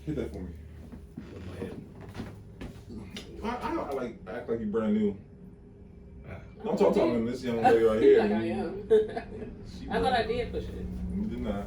Hit that for me. With my head. I like act like you brand new. Oh, I'm talking to this young lady right here. Like I am. I thought I did push it. You did not.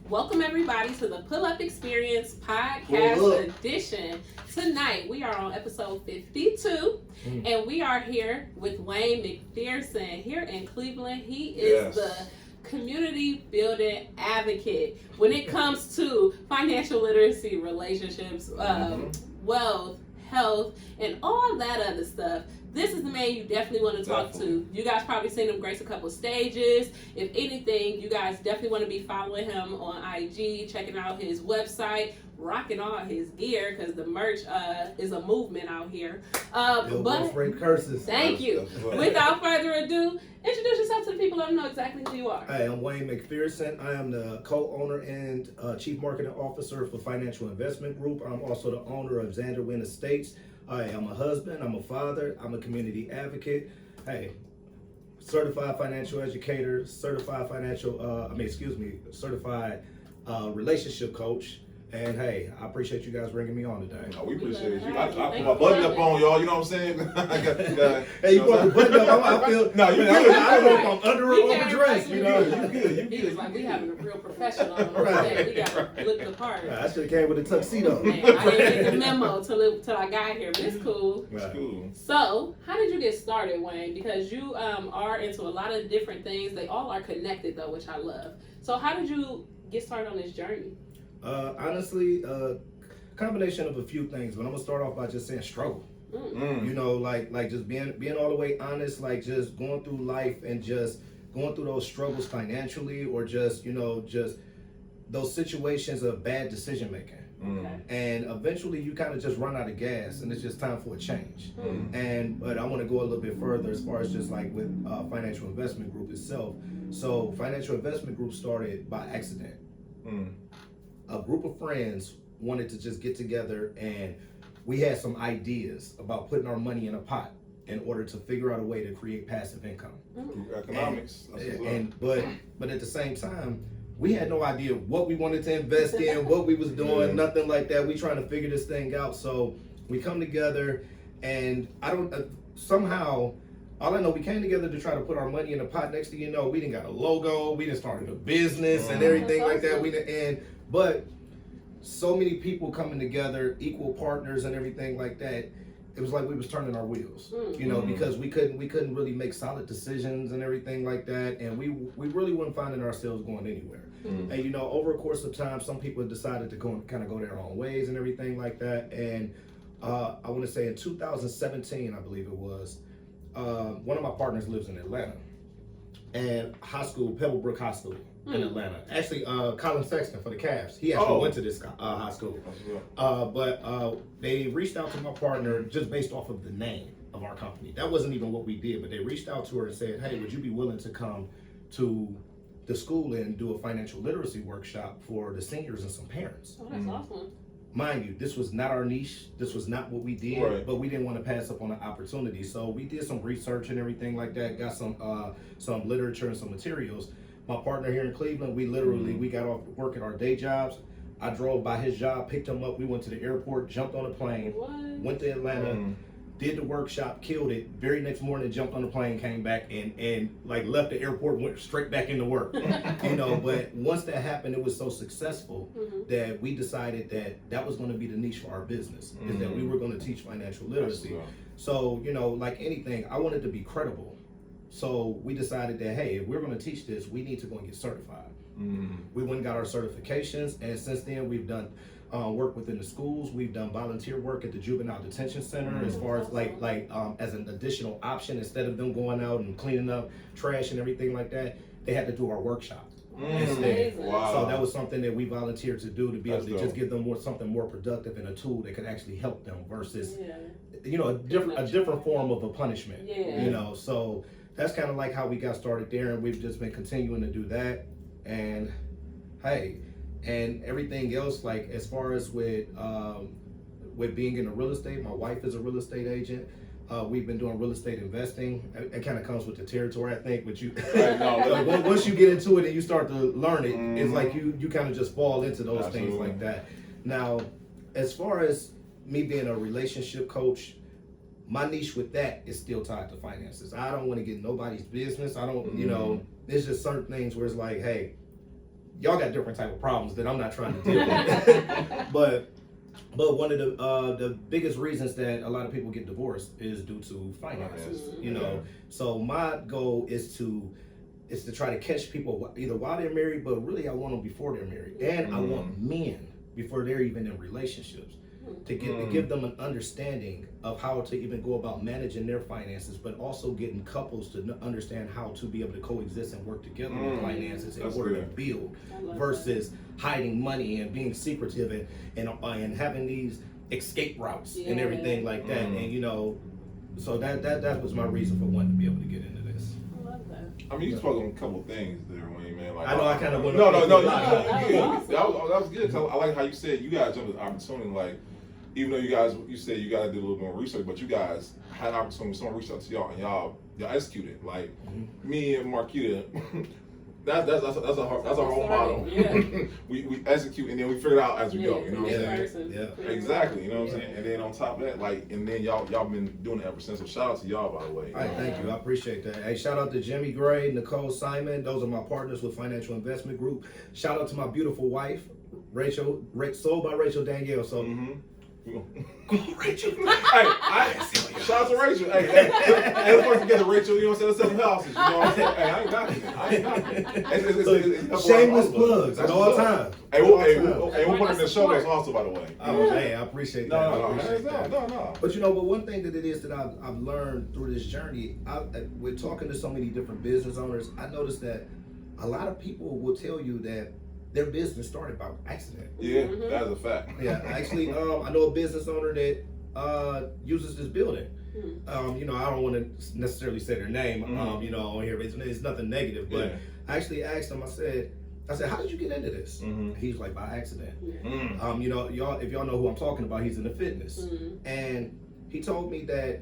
Welcome everybody to the Pull Up Experience podcast edition. Tonight we are on episode 52 and we are here with Wanye McPherson here in Cleveland. He is the community building advocate when it comes to financial literacy, relationships, wealth, health, and all that other stuff. This is the man you definitely want to talk to. You guys probably seen him grace a couple stages. If anything, you guys definitely want to be following him on IG, checking out his website, rocking all his gear, because the merch is a movement out here. But curses. Thank you. Without further ado, introduce yourself to the people. Let them know exactly who you are. Hi, I'm Wanye McPherson. I am the co-owner and chief marketing officer for Financial Investment Group. I'm also the owner of Xander Wynn Estates. I'm a husband, I'm a father, I'm a community advocate. Hey, certified financial educator, certified relationship coach. And hey, I appreciate you guys bringing me on today. Oh, we appreciate you. I put my button up on y'all, you know what I'm saying? Hey, you put the button up, I feel, no, you I don't know if I'm under or overdressed, you know? You good. He was like, we having a real professional on today. We got to look the part. I should have came with a tuxedo. Man, I didn't get the memo till I got here, but it's cool. It's cool. So, how did you get started, Wayne? Because you are into a lot of different things. They all are connected, though, which I love. So, how did you get started on this journey? Honestly, combination of a few things, but I'm gonna start off by just saying struggle. You know, like just being all the way honest, like just going through life and just going through those struggles financially, or just just those situations of bad decision making. And eventually you kind of just run out of gas and it's just time for a change. But I want to go a little bit further as far as just like with Financial Investment Group itself. So Financial Investment Group started by accident. A group of friends wanted to just get together and we had some ideas about putting our money in a pot in order to figure out a way to create passive income. Economics. But at the same time, we had no idea what we wanted to invest in, what we was doing, nothing like that. We trying to figure this thing out. So we come together and somehow, all I know, we came together to try to put our money in a pot. Next thing you know, we didn't got a logo, we didn't started a business and everything like that. But so many people coming together, equal partners and everything like that. It was like we was turning our wheels, you know, because we couldn't really make solid decisions and everything like that, and we really weren't finding ourselves going anywhere. And you know, over a course of time, some people decided to go their own ways and everything like that. And I want to say in 2017, I believe it was, one of my partners lives in Atlanta, and Pebblebrook High School in Atlanta. Actually, Colin Sexton for the Cavs. He actually went to this high school. But they reached out to my partner just based off of the name of our company. That wasn't even what we did, but they reached out to her and said, hey, would you be willing to come to the school and do a financial literacy workshop for the seniors and some parents? Oh, that's awesome. Mind you, this was not our niche. This was not what we did, but we didn't want to pass up on the opportunity. So we did some research and everything like that, got some literature and some materials. My partner here in Cleveland, we got off work at our day jobs. I drove by his job, picked him up. We went to the airport, jumped on a plane, went to Atlanta, did the workshop, killed it. Very next morning, jumped on the plane, came back and like left the airport, went straight back into work. You know, but once that happened, it was so successful that we decided that was going to be the niche for our business, is that we were going to teach financial literacy. So, you know, like anything, I wanted to be credible. So we decided that, hey, if we're going to teach this, we need to go and get certified. We went and got our certifications, and since then we've done work within the schools. We've done volunteer work at the juvenile detention center as far as like as an additional option. Instead of them going out and cleaning up trash and everything like that, they had to do our workshop instead. So that was something that we volunteered to do, to be able to just give them something more productive and a tool that could actually help them versus you know, a different form of a punishment. You know, so that's kind of like how we got started there, and we've just been continuing to do that. And hey, and everything else, like as far as with being in the real estate, my wife is a real estate agent. We've been doing real estate investing. It kind of comes with the territory, I think. But you, Right, no, like, once you get into it and you start to learn it, it's Mhm. like you kind of just fall into those things Absolutely. like that. Now, as far as me being a relationship coach, my niche with that is still tied to finances. I don't want to get nobody's business. I don't, you know, there's just certain things where it's like, hey, y'all got different type of problems that I'm not trying to deal with. But one of the biggest reasons that a lot of people get divorced is due to finances. You know, so my goal is to try to catch people either while they're married, but really I want them before they're married, and I want men before they're even in relationships to give them an understanding of how to even go about managing their finances, but also getting couples to understand how to be able to coexist and work together with finances in order to build, versus hiding money and being secretive and having these escape routes and everything like that. And you know, so that was my reason for wanting to be able to get into this. I love that. I mean, you spoke on a couple of things there, Wayne, man. Like, I know I kind of went No, up. that was good. 'Cause I like how you said you guys jumped at the opportunity. Like, even though you said you guys did a little bit more research, but you guys had an opportunity. Someone reached out to y'all and y'all executed. Like me and Marquita, that's our whole motto. Yeah. we execute and then we figure it out as we go. You know what I'm saying? Yeah. Exactly. You know what I'm saying? And then on top of that, like, and then y'all been doing it ever since. So shout out to y'all, by the way. All right, thank you. I appreciate that. Hey, shout out to Jimmy Gray, Nicole Simon. Those are my partners with Financial Investment Group. Shout out to my beautiful wife, Rachel, sold by Rachel Danielle. So, Rachel. Hey, shout out to Rachel. Hey, let's work together, Rachel. You know what I'm saying? Let's sell some houses. You know what I'm saying? Hey, I ain't knocking it. Shameless plugs at all times. Hey, we'll put it in the show notes also, by the way. Oh, man, I appreciate that. No. But you know, but one thing that it is that I've learned through this journey, with talking to so many different business owners, I noticed that a lot of people will tell you that their business started by accident. Yeah, that's a fact. Yeah, actually, I know a business owner that uses this building. You know, I don't want to necessarily say their name, you know, on here. It's nothing negative, but I actually asked him. I said, how did you get into this? He's like, by accident. You know, if y'all know who I'm talking about, he's into fitness, and he told me that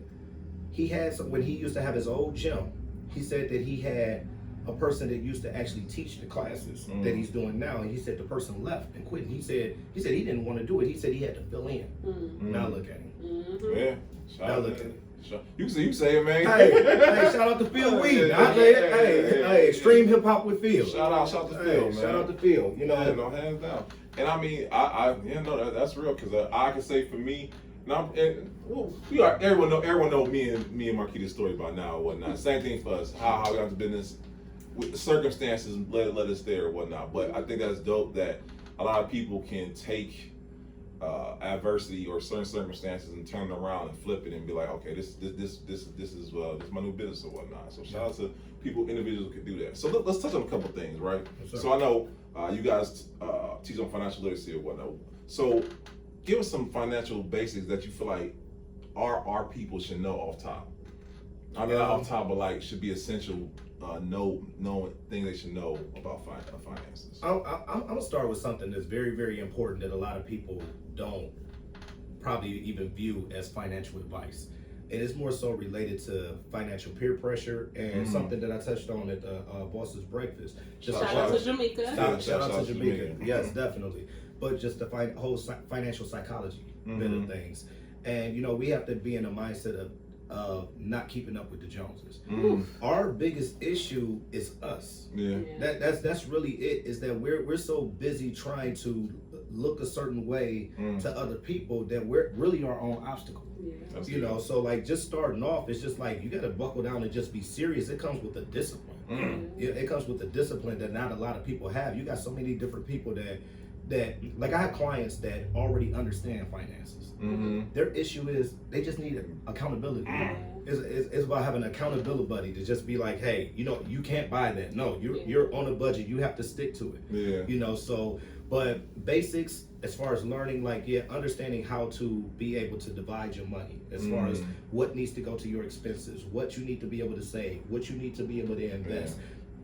he had when he used to have his old gym. He said that he had a person that used to actually teach the classes that he's doing now, and he said the person left and quit. He said he didn't want to do it. He said he had to fill in. Now look at him. Yeah. Now look at him. You say it, man. Hey, shout out to Phil Weed. Hey, extreme hip hop with Phil. Shout out to Phil, man. Shout out to Phil. You know, hands down. And I mean, that's real, because I can say for me, everyone know me and Marquita's story by now or whatnot. Same thing for us. How we got into business. With the circumstances led us there or whatnot, but I think that's dope that a lot of people can take adversity or certain circumstances and turn it around and flip it and be like, okay, this is my new business or whatnot. So shout out to individuals who can do that. So let's touch on a couple things, right? Yes, so I know you guys teach on financial literacy or whatnot. So give us some financial basics that you feel like our people should know off top. I mean, not off top, but like should be essential. Knowing things they should know about finances. I'm gonna start with something that's very, very important that a lot of people don't probably even view as financial advice, and it's more so related to financial peer pressure and something that I touched on at the Boss's Breakfast. Shout out to Jamaica. Shout out to Jamaica. Yes, definitely. But just the whole financial psychology bit of things, and you know, we have to be in a mindset of not keeping up with the Joneses. Our biggest issue is us. That's really it, is that we're so busy trying to look a certain way to other people that we're really our own obstacle. You know, so like just starting off, it's just like you got to buckle down and just be serious. It comes with a discipline. It comes with a discipline that not a lot of people have. You got so many different people that like I have clients that already understand finances. Their issue is they just need accountability. It's about having an accountability buddy to just be like, hey, you know, you can't buy that. No, you're on a budget. You have to stick to it. You know, so but basics as far as learning, like understanding how to be able to divide your money as far as what needs to go to your expenses, what you need to be able to save, what you need to be able to invest.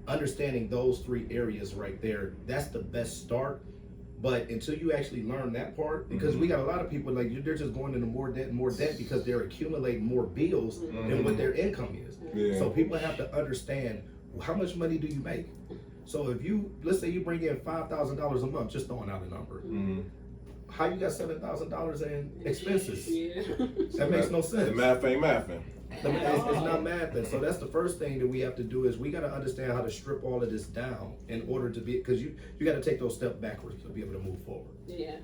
Understanding those three areas right there, that's the best start. But until you actually learn that part, because we got a lot of people like they're just going into more debt because they're accumulating more bills than what their income is. Yeah. So people have to understand, how much money do you make? So if let's say you bring in $5,000 a month, just throwing out a number, how you got $7,000 in expenses? Yeah. That makes no sense. The math ain't mathing. It's not math. So that's the first thing that we have to do is we got to understand how to strip all of this down in order to be, because you got to take those steps backwards to be able to move forward. Yeah.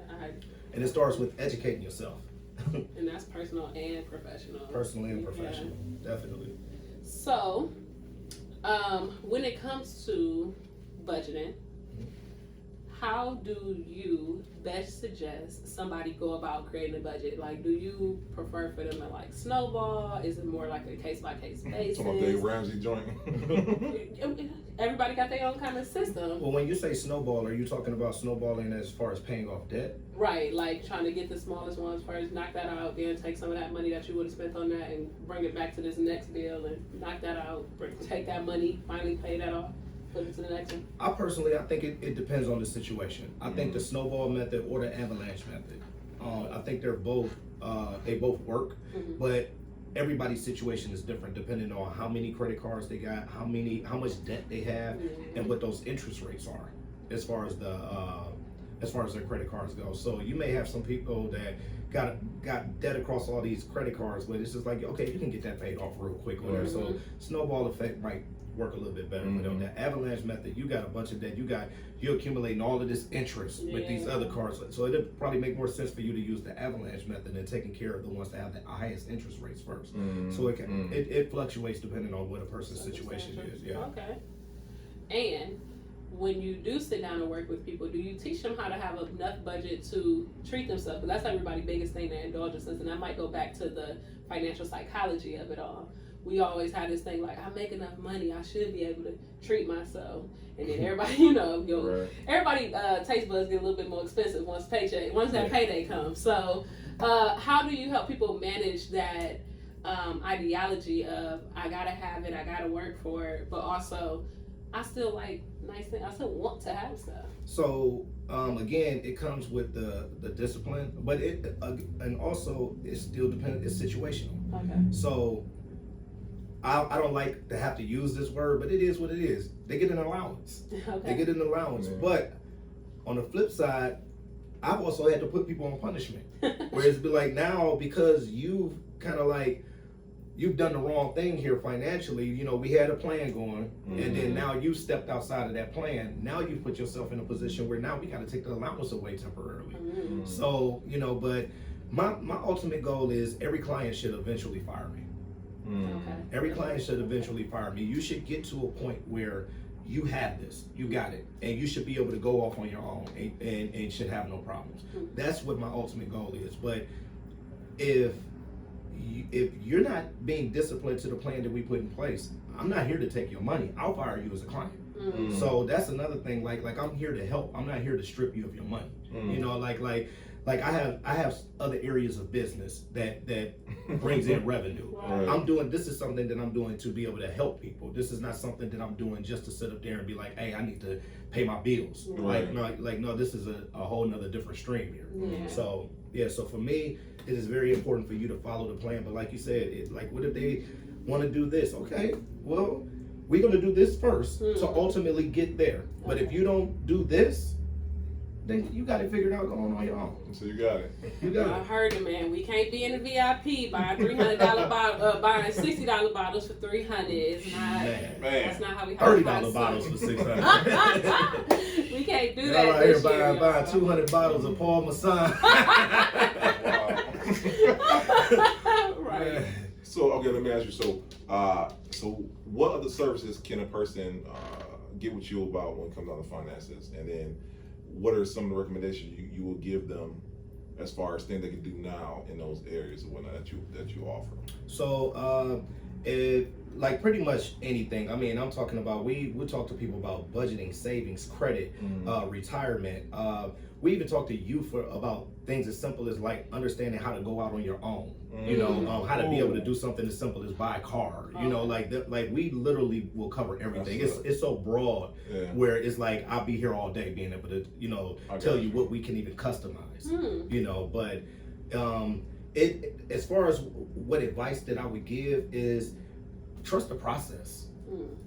And it starts with educating yourself. And that's personal and professional. Personal and professional, definitely. So, when it comes to budgeting, how do you best suggest somebody go about creating a budget? Like, do you prefer for them to like snowball? Is it more like a case by case basis? Talking about Dave Ramsey joint. Everybody got their own kind of system. Well, when you say snowball, are you talking about snowballing as far as paying off debt? Right, like trying to get the smallest ones first, knock that out, then take some of that money that you would have spent on that and bring it back to this next bill and knock that out, take that money, finally pay that off. Put it to the next one. I think it depends on the situation. I think the snowball method or the avalanche method. I think they both work, but everybody's situation is different depending on how many credit cards they got, how much debt they have, and what those interest rates are as far as their credit cards go. So you may have some people that got debt across all these credit cards, but it's just like, okay, you can get that paid off real quick. So snowball effect might work a little bit better. But on the avalanche method, you got a bunch of debt. You're accumulating all of this interest with these other cards. So it'd probably make more sense for you to use the avalanche method than taking care of the ones that have the highest interest rates first. So it fluctuates depending on what a person's situation is. Yeah. Okay. And when you do sit down and work with people, do you teach them how to have enough budget to treat themselves? Because that's everybody's biggest thing, their indulgences, and that might go back to the financial psychology of it all. We always have this thing like, I make enough money, I should be able to treat myself. And then everybody, everybody taste buds get a little bit more expensive once that payday comes. So how do you help people manage that ideology of, I gotta have it, I gotta work for it, but also I still like nice things, I still want to have stuff. So again, it comes with the discipline, but and also it still depends, it's situational. Okay. So I don't like to have to use this word, but it is what it is. They get an allowance. Okay. They get an allowance. But on the flip side, I've also had to put people on punishment. Whereas be like, now because you've kind of like, you've done the wrong thing here financially, we had a plan going, and then now you stepped outside of that plan. Now you put yourself in a position where now we got to take the allowance away temporarily. So, but my ultimate goal is every client should eventually fire me. Okay. Every client should eventually fire me. You should get to a point where you have this, you got it, and you should be able to go off on your own and should have no problems. That's what my ultimate goal is. But if you're not being disciplined to the plan that we put in place, I'm not here to take your money. I'll fire you as a client. So that's another thing. Like I'm here to help. I'm not here to strip you of your money. Like I have other areas of business that brings in revenue. Right. This is something that I'm doing to be able to help people. This is not something that I'm doing just to sit up there and be like, hey, I need to pay my bills. Right. No, this is a whole nother different stream here. So for me, it is very important for you to follow the plan. But like you said, what if they want to do this? Okay, well, we're gonna do this first to ultimately get there. But if you don't do this, then you got it figured out going on your own. So you got it. I heard it, man. We can't be in the VIP buying $300 bottle, buying $60 bottles for $300. It's not. Man. That's not how we. $30 bottles for $600. We can't do Y'all that. out here buying 200 bottles of Paul Masson. Right. So okay, let me ask you. So what other services can a person get with you about when it comes down to finances, and then what are some of the recommendations you will give them as far as things they can do now in those areas and whatnot that you offer? So like pretty much anything. I mean, I'm talking about we talk to people about budgeting, savings, credit, retirement. We even talk to youth about things as simple as like understanding how to go out on your own. You know, how to be able to do something as simple as buy a car. You know, like we literally will cover everything. It's so broad where it's like I'll be here all day being able to tell you what we can even customize. You know, but it as far as what advice that I would give is trust the process.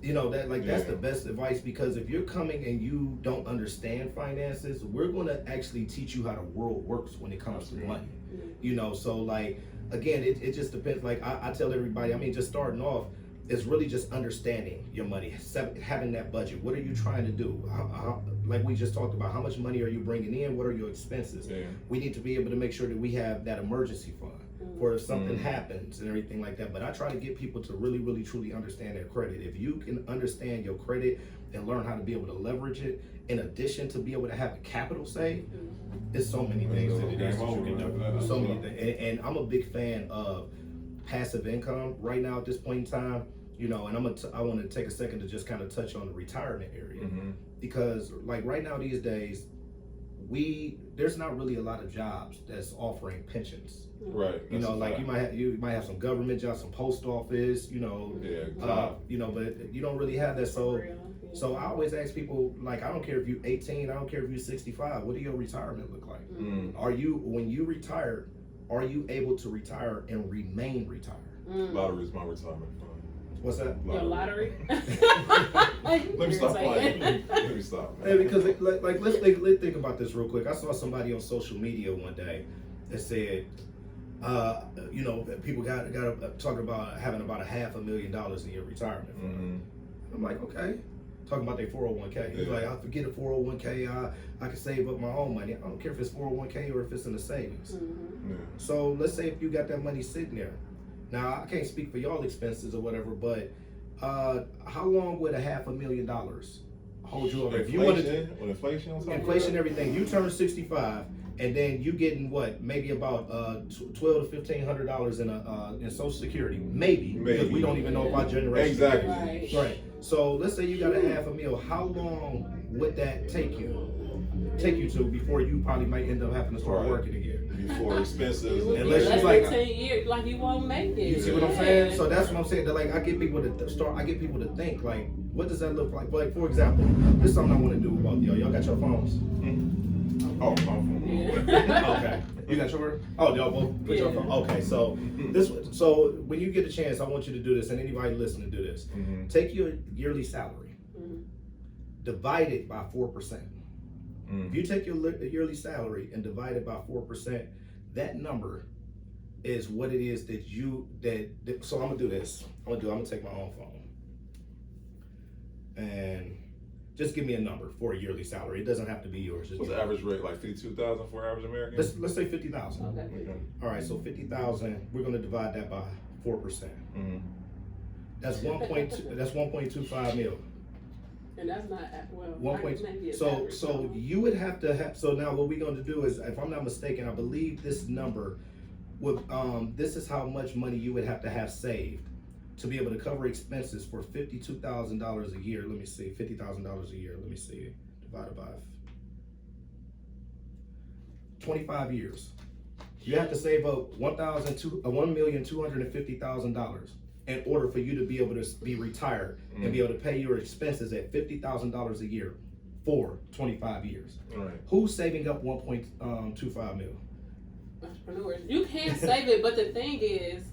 You know, that's the best advice, because if you're coming and you don't understand finances, we're going to actually teach you how the world works when it comes to money. You know, so like again, it just depends. Like I tell everybody, I mean, just starting off, it's really just understanding your money, having that budget. What are you trying to do? Like we just talked about, how much money are you bringing in? What are your expenses? We need to be able to make sure that we have that emergency fund for if something happens and everything like that. But I try to get people to really, really, truly understand their credit. If you can understand your credit and learn how to be able to leverage it, in addition to be able to have a capital save, there's so many things that it is that you can do. So many things. And I'm a big fan of passive income right now at this point in time. You know, and I want to take a second to just kind of touch on the retirement area, because like right now these days, there's not really a lot of jobs that's offering pensions. Right. You know, like you might have some government jobs, some post office. You know, you know, but you don't really have that. So I always ask people, like, I don't care if you're 18, I don't care if you're 65. What do your retirement look like? Are you, when you retire, are you able to retire and remain retired? Lottery is my retirement fund. What's that? Your lottery? Let me stop playing. Let me stop. Hey, because like let's think about this real quick. I saw somebody on social media one day that said, you know, people got talking about having about $500,000 in your retirement fund. I'm like, okay. Talking about their 401k. He's like, I forget a 401k. I can save up my own money. I don't care if it's 401k or if it's in the savings. So let's say if you got that money sitting there. Now, I can't speak for y'all expenses or whatever, but how long would $500,000 hold you over? If you wanted to, with inflation, everything, you turn 65, and then you getting what, maybe about $1,200 to $1,500 in Social Security, maybe, because we don't even know about generation. Exactly. Right. So let's say you got $500,000. How long would that take you to before you probably might end up having to start working again? Before expenses. Unless you like 10 years, like you won't make it. You see what I'm saying? So that's what I'm saying. That like I get people to think like, what does that look like? Like for example, this is something I want to do about y'all. Y'all got your phones? Oh, my phone. Okay. You got yours? Oh, y'all both put your phone. Okay. So so when you get a chance, I want you to do this, and anybody listening, do this. Take your yearly salary, divide it by 4%. If you take your yearly salary and divide it by 4%, that number is what it is that so I'm gonna do this. I'm gonna take my own phone and just give me a number for a yearly salary. It doesn't have to be yours. What's the average rate? Like 52,000 for average American? Let's say 50,000. Okay. All right, so 50,000. We're gonna divide that by 4%. That's 1.2. That's 1.25 mil. And that's not well. 1. So you would have to have. So now what we're going to do is, if I'm not mistaken, I believe this number would. This is how much money you would have to have saved to be able to cover expenses for $52,000 a year. Let me see, $50,000 a year. Let me see, divided by 25 years. You have to save up $1,250,000 in order for you to be able to be retired and be able to pay your expenses at $50,000 a year for 25 years. Right. Who's saving up 1.25 mil? Entrepreneurs. You can save it, but the thing is,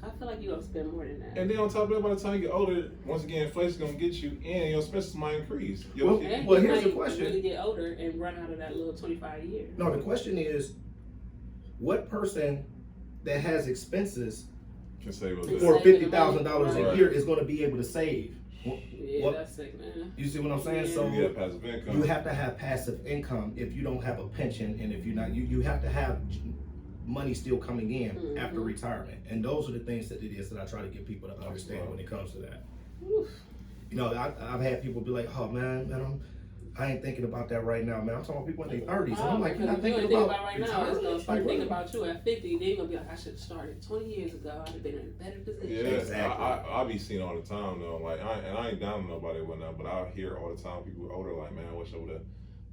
I feel like you're gonna spend more than that. And then on top of that, by the time you get older, once again, inflation's gonna get you, and your expenses might increase. Well, here's the question: really get older and run out of that little 25 years. No, the question is, what person that has expenses can save for $50,000 a year is going to be able to save? Yeah, that's sick, man. You see what I'm saying? So you have passive income. You have to have passive income if you don't have a pension, and if you're not, you have to have money still coming in after retirement. And those are the things that it is that I try to get people to understand when it comes to that. You know, I've had people be like, oh man, I ain't thinking about that right now, man. I'm talking about people in their 30s. And I'm like, you're Because not if you thinking ain't thinking about about right now, it's gonna start Like, thinking about you at 50. Then you're gonna be like, I should have started 20 years ago. I'd have been in a better position. Yeah, Exactly. I be seeing all the time though. Like, I ain't down on nobody or whatnot, but I hear all the time people older like, man, I wish I would have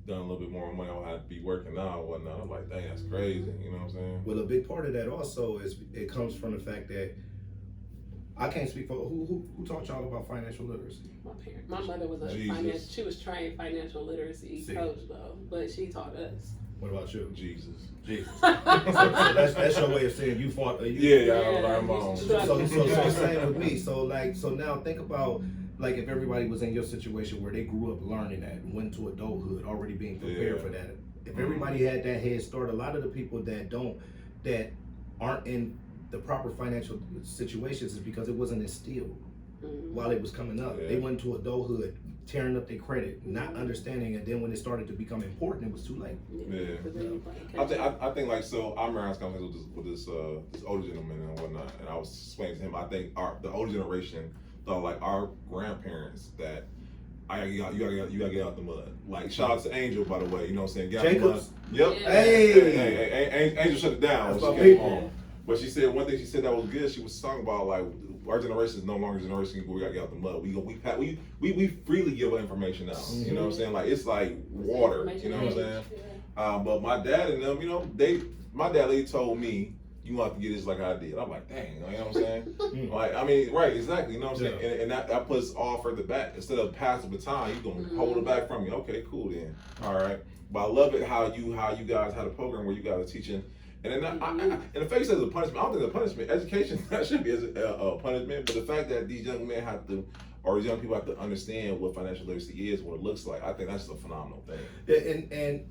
done a little bit more money. I would have to be working now and whatnot. I'm like, dang, that's crazy. You know what I'm saying? Well, a big part of that also is it comes from the fact that I can't speak for who taught y'all about financial literacy. My parents. My mother was she was trained financial literacy coach though, but she taught us. What about you? Jesus. So that's your way of saying you fought. I learned my own. So same with me. So now think about like if everybody was in your situation where they grew up learning that and went to adulthood already being prepared for that. If everybody had that head start, a lot of the people that aren't in the proper financial situations is because it wasn't instilled while it was coming up. They went to adulthood tearing up their credit, not understanding, and then when it started to become important, it was too late. I think like, so I remember I was conversating with this older gentleman and whatnot, and I was explaining to him, I think the older generation thought like our grandparents that you gotta get out the mud. Like, shout out to Angel, by the way, you know what I'm saying? Get out the mud. Yep. Yeah. Hey, Angel shut it down when she came home. But she said one thing she said that was good. She was talking about like our generation is no longer a generation where we gotta get out the mud. We freely give information out. You know what I'm saying? Like, it's like water. You know what I'm saying? But my dad and them, you know, my dad lady told me, you want to get this like I did. I'm like, dang, you know what I'm saying? Like, I mean, right, exactly, you know what I'm saying? And that puts all further back. Instead of passing the baton, you're gonna hold it back from you. Okay, cool then. All right. But I love it how you guys had a program where you guys are teaching. And then and the fact says a punishment, I don't think it's a punishment. Education, that should be a punishment. But the fact that these young men or these young people have to understand what financial literacy is, what it looks like, I think that's a phenomenal thing. And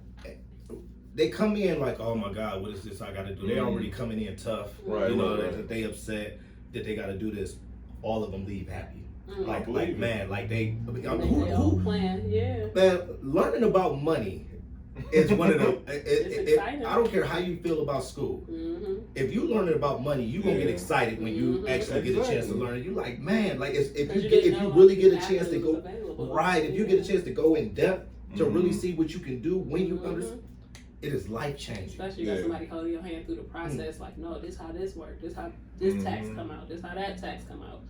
they come in like, oh my God, what is this I got to do? They already coming in tough. Right, you know, right. they upset that they got to do this. All of them leave happy. Like man, like who plan? Yeah. Man, learning about money is one of the. Exciting. I don't care how you feel about school. If you learning about money, you gonna get excited when you actually get a chance to learn it. You like, man, like if you really get a chance to go right, if you get a chance to go in depth to really see what you can do when you understand. It is life changing. Especially you got somebody holding your hand through the process, like, no, this how this works, this how this tax come out, this how that tax come out,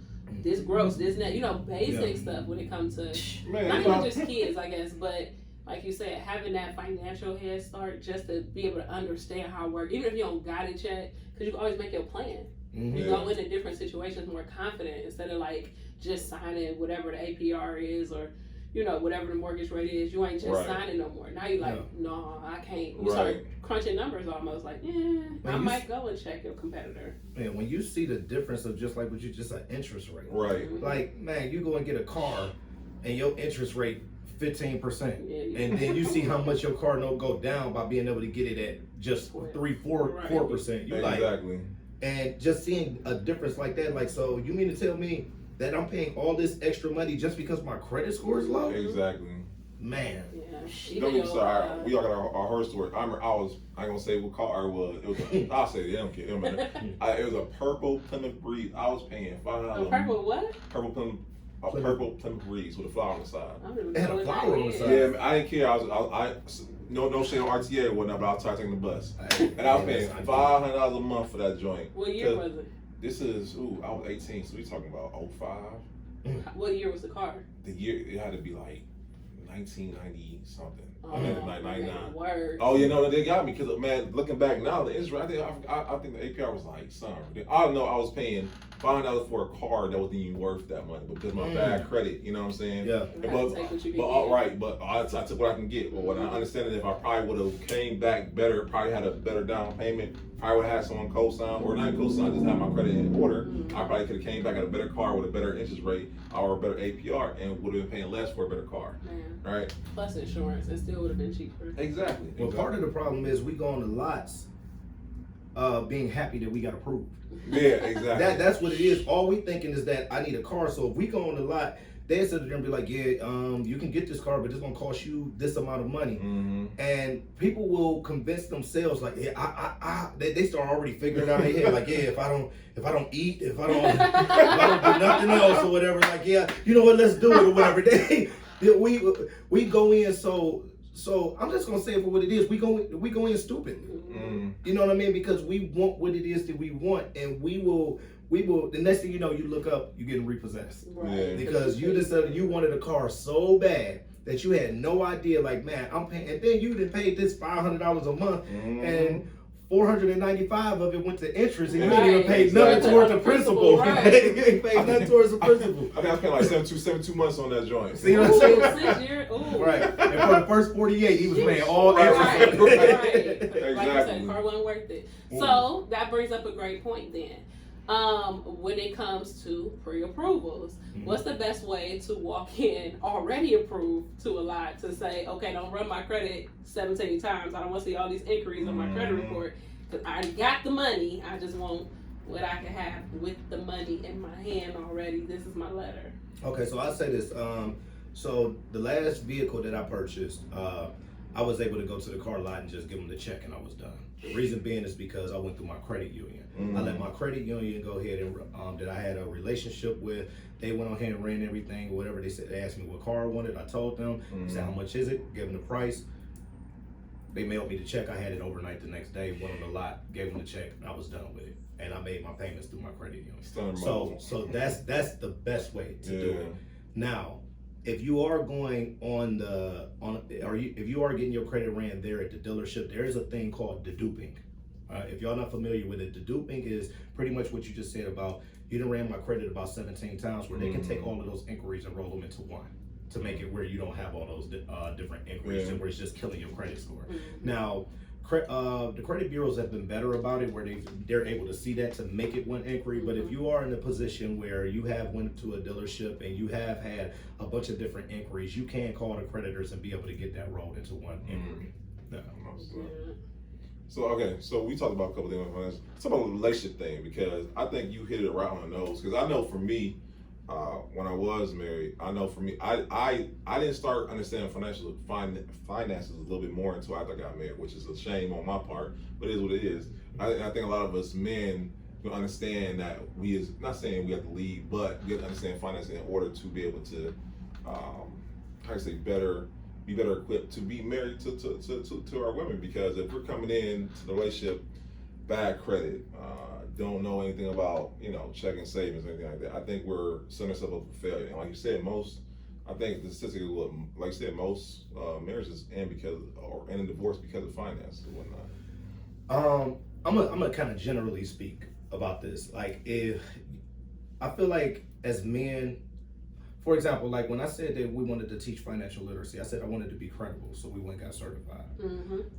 this gross, this net, you know, basic stuff when it comes to not even just kids, I guess, but like you said, having that financial head start just to be able to understand how it works, even if you don't got it yet, because you can always make your plan. You go into different situations more confident instead of like just signing whatever the APR is or you know, whatever the mortgage rate is, you ain't just signing no more. Now you're like, no, I can't. You start crunching numbers almost like, I might go and check your competitor. Man, when you see the difference of just like what you just an interest rate. Right. Like, man, you go and get a car and your interest rate 15%. And then you see how much your car don't go down by being able to get it at just 4%. You exactly. And just seeing a difference like that, like, so you mean to tell me that I'm paying all this extra money just because my credit score is low? Exactly. Man. Don't get started. We all got our horror story. I ain't gonna say what car it was. It was I'll say it, they don't care. It don't matter. It was a purple Plymouth Breeze. I was paying $5. A purple what? Purple Plymouth Breeze with a flower on the side. It had a flower on the side. Yeah, I didn't care. No shade on RTA or whatnot, but I was trying to take the bus. And I was paying $500 a month for that joint. What year was it? This is, I was 18, so we talking about 05. What year was the car? The year, it had to be like 1990 something. Oh, 99. Word. Oh, you know, they got me because, man, looking back now, the interest, I think the APR was like something. I don't know, I was paying $500 for a car that wasn't even worth that money, but because my bad credit, you know what I'm saying? Yeah. But I took what I can get. But what I understand is if I probably would have came back better, probably had a better down payment, probably would have had someone co-sign, or not co-sign, just have my credit in order. I probably could have came back at a better car with a better interest rate or a better APR and would have been paying less for a better car. Right? Plus insurance, it still would have been cheaper. Exactly. Well, part of the problem is we go on the lots being happy that we got approved. Yeah, exactly. That's what it is. All we thinking is that I need a car. So if we go on the lot, they sit there and be like, you can get this car, but it's gonna cost you this amount of money. And people will convince themselves like, they start already figuring out in their head, like, if I don't eat, if I don't do nothing else or whatever, like, you know what, let's do it or whatever. we go in so I'm just gonna say it for what it is. We go in stupidly. You know what I mean? Because we want what it is that we want, and we will. The next thing you know, you look up, you're getting repossessed. Right. Yeah. Because you decided you wanted a car so bad that you had no idea. Like, man, I'm paying, and then you didn't pay this $500 a month, and $495 of it went to interest, and you didn't even pay nothing towards the principal. Right. You ain't paid nothing towards the principal. I think I spent like 72 months on that joint. See what I'm saying? 6 years. Ooh. Right. And for the first 48, he was paying all Right. interest. Right. Exactly. Like you said, the car wasn't worth it. So that brings up a great point then. When it comes to pre-approvals, what's the best way to walk in already approved to a lot to say, okay, don't run my credit 17 times. I don't want to see all these inquiries on my credit report because I already got the money. I just want what I can have with the money in my hand already. This is my letter. Okay, so I'll say this. So the last vehicle that I purchased, I was able to go to the car lot and just give them the check and I was done. The reason being is because I went through my credit union. I let my credit union go ahead and that I had a relationship with. They went on ahead and ran everything or whatever they said. They asked me what car I wanted. I told them. They said, how much is it? Gave them the price. They mailed me the check. I had it overnight the next day. Went on the lot, gave them the check, and I was done with it. And I made my payments through my credit union. So that's the best way to do it. Now, if you are going if you are getting your credit ran there at the dealership, there is a thing called deduping. If y'all not familiar with it, deduping is pretty much what you just said about you done ran my credit about 17 times, where they can take all of those inquiries and roll them into one to make it where you don't have all those different inquiries and where it's just killing your credit score. Now, the credit bureaus have been better about it, where they're able to see that to make it one inquiry. But if you are in a position where you have went to a dealership and you have had a bunch of different inquiries, you can call the creditors and be able to get that rolled into one inquiry. So we talked about a couple of things. Let's talk about the relationship thing, because I think you hit it right on the nose. Because I know for me, when I was married, I know for me, I didn't start understanding finances a little bit more until after I got married, which is a shame on my part, but it is what it is. I think a lot of us men will understand that not saying we have to lead, but we have to understand finances in order to be able to, be better equipped to be married to our women. Because if we're coming in to the relationship, bad credit, don't know anything about, checking savings or anything like that, I think we're setting ourselves up for failure. And like you said, I think the statistic is like you said, most marriages end in divorce because of finance and whatnot. I'm gonna kind of generally speak about this. Like, if I feel like as men, for example, like when I said that we wanted to teach financial literacy, I said I wanted to be credible, so we went and got certified.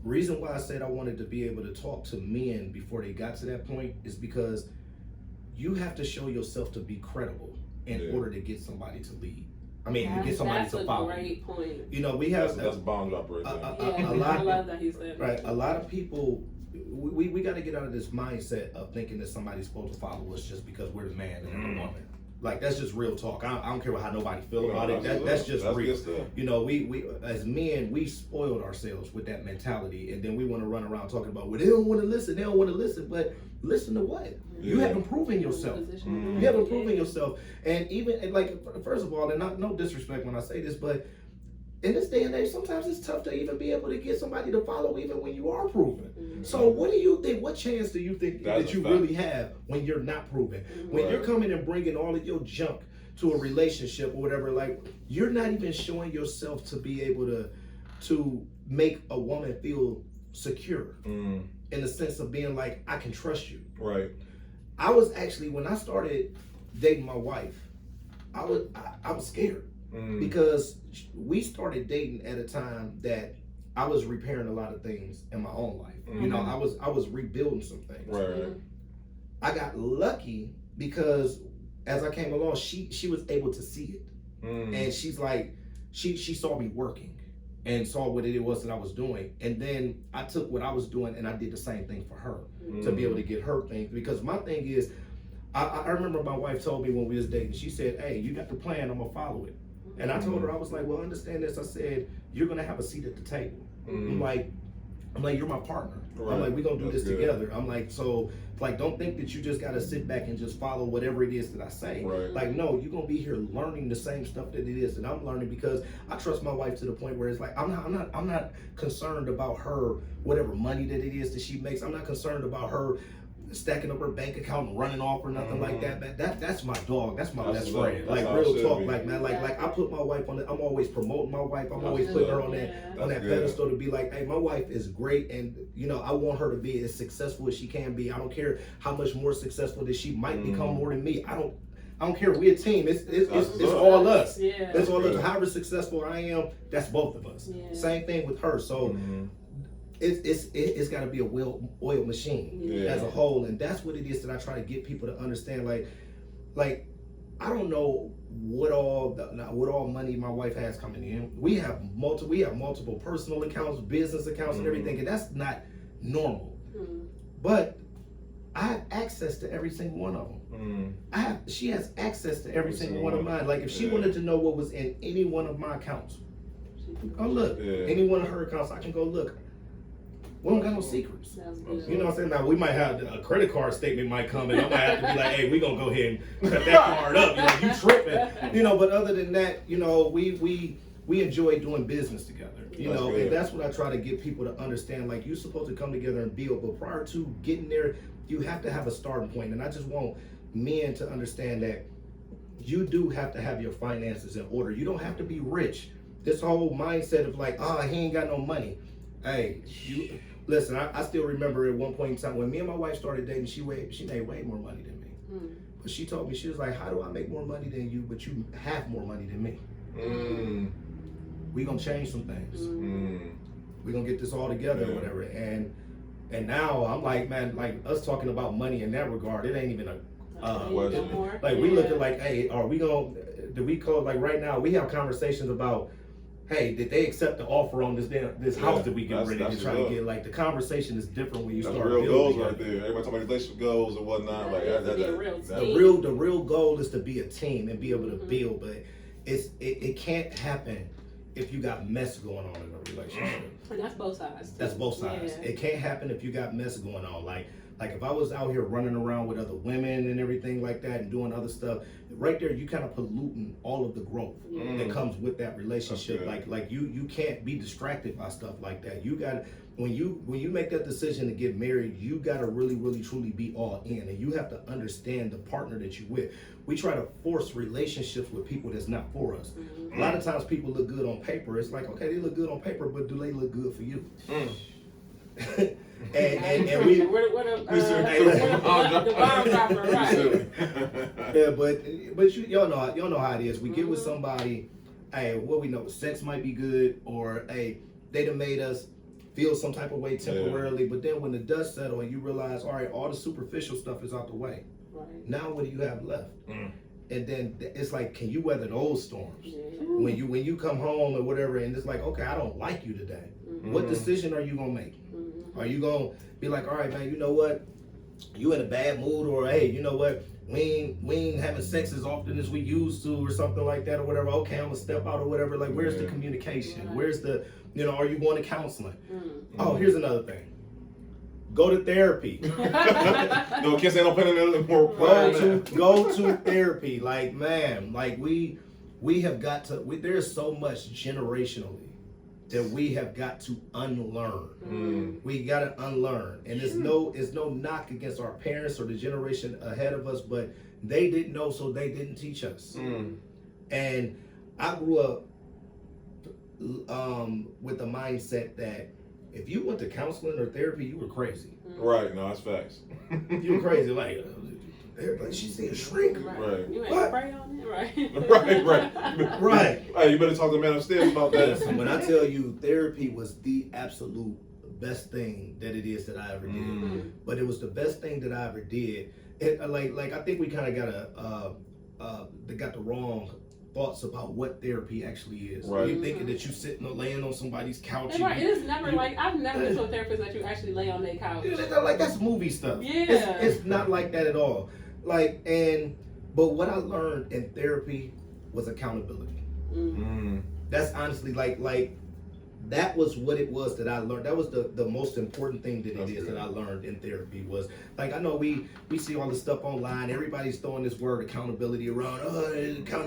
Reason why I said I wanted to be able to talk to men before they got to that point is because you have to show yourself to be credible in order to get somebody to lead. I mean, to get somebody to follow. That's a great point. We have that's a bomb drop right there. I love that he said. Right, a lot of people. We got to get out of this mindset of thinking that somebody's supposed to follow us just because we're the man and they're the woman. Like, that's just real talk. I don't care how nobody feel about it. That's just real. We as men, we spoiled ourselves with that mentality, and then we want to run around talking about, well, they don't want to listen. They don't want to listen. But listen to what? You haven't proven yourself. You haven't proven yourself. And even like, first of all, and no disrespect when I say this, but in this day and age, sometimes it's tough to even be able to get somebody to follow, even when you are proven. So what do you think? What chance do you think that you really have when you're not proven? When you're coming and bringing all of your junk to a relationship or whatever, like, you're not even showing yourself to be able to make a woman feel secure in the sense of being like, I can trust you. Right. I was actually, when I started dating my wife, I was scared. Because we started dating at a time that I was repairing a lot of things in my own life. I was rebuilding some things. Right. I got lucky because as I came along, she was able to see it, and she's like, she saw me working and saw what it was that I was doing, and then I took what I was doing and I did the same thing for her to be able to get her things. Because my thing is, I remember my wife told me when we was dating, she said, "Hey, you got the plan, I'm gonna follow it." And I told her, I was like, well, understand this. I said, you're going to have a seat at the table. I'm like, I'm like, you're my partner. Right. I'm like, we're gonna do That's this good. together. I'm like, so like, don't think that you just gotta sit back and just follow whatever it is that I say. Right. Like, no, you're gonna be here learning the same stuff that it is that I'm learning, because I trust my wife to the point where it's like, I'm not concerned about her, whatever money that it is that she makes. I'm not concerned about her stacking up her bank account and running off or nothing like that. Man, that's my dog. That's my best friend. Like, real talk. Be. Like, man, like I put my wife on it. I'm always promoting my wife. I'm always putting her on that pedestal to be like, hey, my wife is great, and you know, I want her to be as successful as she can be. I don't care how much more successful that she might become more than me. I don't care. We're a team. It's all us. Yeah. It's all us. However successful I am, that's both of us. Yeah. Same thing with her. So it's got to be a well-oiled machine as a whole, and that's what it is that I try to get people to understand. Like I don't know what all money my wife has coming in. We have multiple personal accounts, business accounts, and everything, and that's not normal. But I have access to every single one of them. She has access to every single one of mine. Like, if she wanted to know what was in any one of my accounts, go look. Any one of her accounts, I can go look. We don't got no secrets. You know what I'm saying? Now, we might have a credit card statement might come, and I might have to be like, hey, we're going to go ahead and cut that card up. You know, you tripping. You know, but other than that, you know, we enjoy doing business together. You know, and that's what I try to get people to understand. Like, you're supposed to come together and build, but prior to getting there, you have to have a starting point. And I just want men to understand that you do have to have your finances in order. You don't have to be rich. This whole mindset of like, he ain't got no money. Hey, listen, I still remember at one point in time when me and my wife started dating, she made way more money than me. But she told me, she was like, how do I make more money than you, but you have more money than me? We gonna change some things. We gonna get this all together or whatever. And now I'm like, man, like us talking about money in that regard, it ain't even like we look at like, hey, are we gonna, do we call, like right now we have conversations about, hey, did they accept the offer on this house that we get ready to try to get? Like, the conversation is different when you start real building. Goals right there. Everybody talking about relationship goals and whatnot. The real goal is to be a team and be able to build, but it can't happen if you got mess going on in a relationship. And that's both sides. That's both sides. It can't happen if you got mess going on. Like if I was out here running around with other women and everything like that and doing other stuff, right there you kind of polluting all of the growth that comes with that relationship. Like you can't be distracted by stuff like that. You got, when you make that decision to get married, you got to really, really, truly be all in, and you have to understand the partner that you're with. We try to force relationships with people that's not for us. A lot of times people look good on paper. It's like, okay, they look good on paper, but do they look good for you? and we the bomb dropper, right? Yeah, but y'all know how it is. We get with somebody, hey, what we know, sex might be good, or hey, they done made us feel some type of way temporarily, but then when the dust settles and you realize, all right, all the superficial stuff is out the way. Right. Now what do you have left? And then it's like, can you weather those storms? When you come home or whatever, and it's like, okay, I don't like you today. What decision are you gonna make? Are you gonna be like, all right, man, you know what? You in a bad mood, or hey, you know what? We ain't having sex as often as we used to, or something like that, or whatever. Okay, I'm gonna step out or whatever. Like, where's the communication? Where's the, you know, are you going to counseling? Oh, here's another thing. Go to therapy. No, can't say no pen in more. Go to therapy. Like, man, like we have got to. There's so much generationally that we have got to unlearn. We got to unlearn, and it's no knock against our parents or the generation ahead of us, but they didn't know, so they didn't teach us. And I grew up with the mindset that if you went to counseling or therapy, you were crazy. Right, no, that's facts. You were crazy, like she's seeing a shrink. Right. You ain't pray on it, right? Right. Hey, you better talk to the man upstairs about that. Listen, when I tell you, therapy was the absolute best thing that it is that I ever did. But it was the best thing that I ever did. Like I think we kind of got the wrong thoughts about what therapy actually is. Right. You're thinking that you sitting or laying on somebody's couch. Right. It's never like, I've never been to a therapist that you actually lay on their couch. Like, that's movie stuff. Yeah. It's not like that at all. Like, but what I learned in therapy was accountability. That's honestly like that was what it was that I learned. That was the most important thing that That's it is good. that I learned in therapy was, like, I know we see all this stuff online. Everybody's throwing this word accountability around.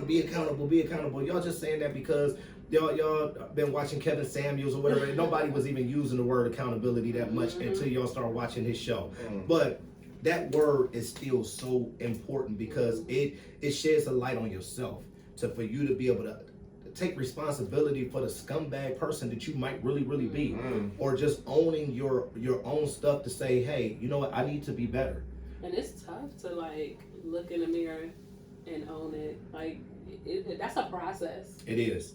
Be accountable. Y'all just saying that because y'all been watching Kevin Samuels or whatever. And nobody was even using the word accountability that much until y'all start watching his show. But that word is still so important because it sheds a light on yourself for you to be able to take responsibility for the scumbag person that you might really be, or just owning your own stuff to say, hey, you know what, I need to be better. And it's tough to like look in the mirror and own it. Like that's a process. It is,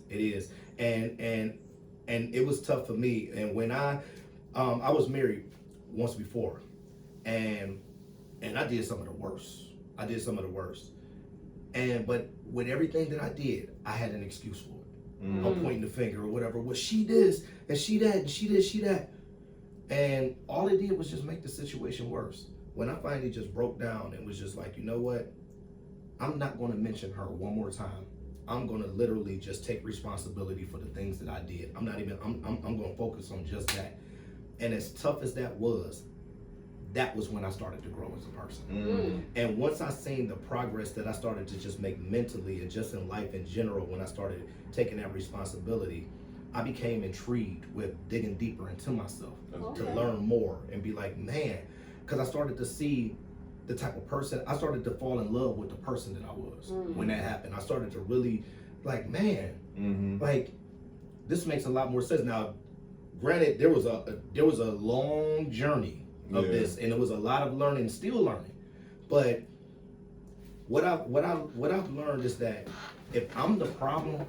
and it was tough for me. And when I was married once before, and I did some of the worst. But with everything that I did, I had an excuse for it. I'm pointing the finger or whatever. Well, she this and she that and she this, she that. And all it did was just make the situation worse. When I finally just broke down and was just like, you know what? I'm not going to mention her one more time. I'm going to literally just take responsibility for the things that I did. I'm going to focus on just that. And as tough as that was when I started to grow as a person. And once I seen the progress that I started to just make mentally and just in life in general, when I started taking that responsibility, I became intrigued with digging deeper into myself to learn more and be like, man, because I started to see the type of person, I started to fall in love with the person that I was when that happened. I started to really like, man, like this makes a lot more sense. Now, granted, there was a long journey of this, and it was a lot of learning, still learning. But what I've learned is that if I'm the problem,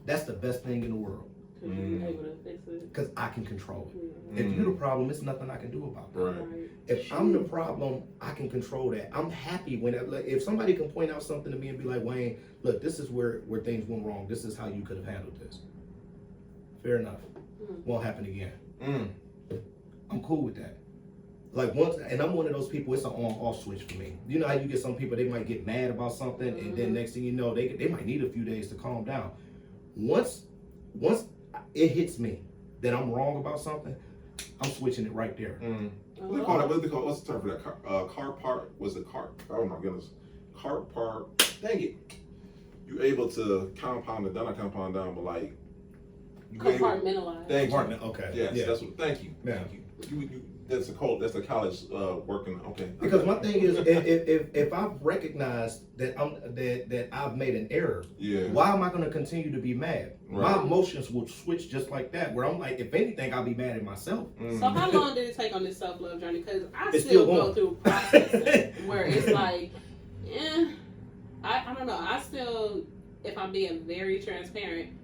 that's the best thing in the world. Because you're able to fix it. Because I can control it. If you're the problem, it's nothing I can do about it. Right. If I'm the problem, I can control that. I'm happy when if somebody can point out something to me and be like, Wayne, look, this is where things went wrong. This is how you could have handled this. Fair enough. Won't happen again. I'm cool with that. Like once, and I'm one of those people, it's an on-off switch for me. You know how you get some people, they might get mad about something, and then next thing you know, they might need a few days to calm down. Once it hits me that I'm wrong about something, I'm switching it right there. What do they call it? What's the term for that? Car park? Was it car? Oh my goodness. Car park. Dang it. You're able to compound it down, not compound down, but like. Compartmentalize. Thank you. Okay. Yes, Yeah. that's what. Thank you. Yeah. Thank you. That's the college working. Okay. Because my thing is, if I've recognized that I've made an error, why am I going to continue to be mad? Right. My emotions will switch just like that. Where I'm like, if anything, I'll be mad at myself. So how long did it take on this self-love journey? Because I still go through processing where it's like, I don't know. I still, if I'm being very transparent,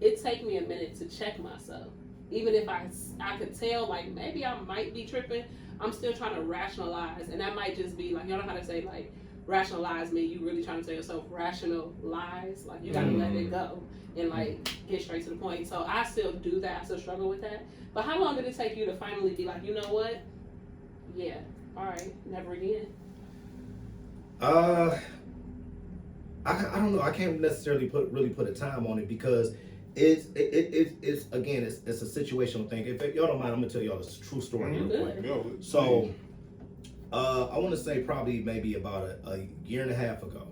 it takes me a minute to check myself. Even if I could tell, like, maybe I might be tripping, I'm still trying to rationalize. And that might just be, like, you know how to say, like, rationalize me. You really trying to tell yourself rationalize. Like, you got to let it go and, like, get straight to the point. So I still do that. I still struggle with that. But how long did it take you to finally be like, you know what? Yeah, all right, never again. I don't know. I can't necessarily put a time on it because it's again it's a situational thing. If y'all don't mind, I'm gonna tell y'all this true story real quick. So I want to say probably maybe about a year and a half ago,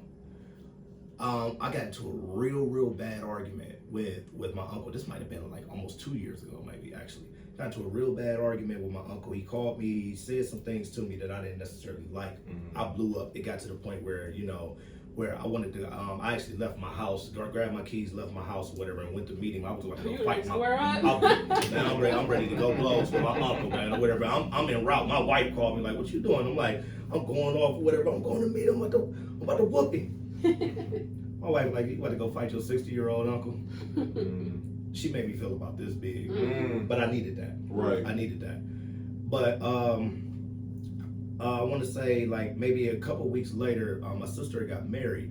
I got into a real bad argument with my uncle. This might have been like almost 2 years ago, maybe actually. Got into a real bad argument with my uncle. He called me, he said some things to me that I didn't necessarily like. I blew up. It got to the point where, where I wanted to, I actually left my house, grabbed my keys, left my house or whatever, and went to meet him. I was going to go fight I'm ready to go blows with my uncle, man, or whatever. I'm en route. My wife called me like, what you doing? I'm like, I'm going off or whatever. I'm going to meet him. I'm about to whoop him. My wife like, you about to go fight your 60-year-old uncle? She made me feel about this big, but I needed that. Right. I needed that. But I want to say like maybe a couple weeks later, my sister got married,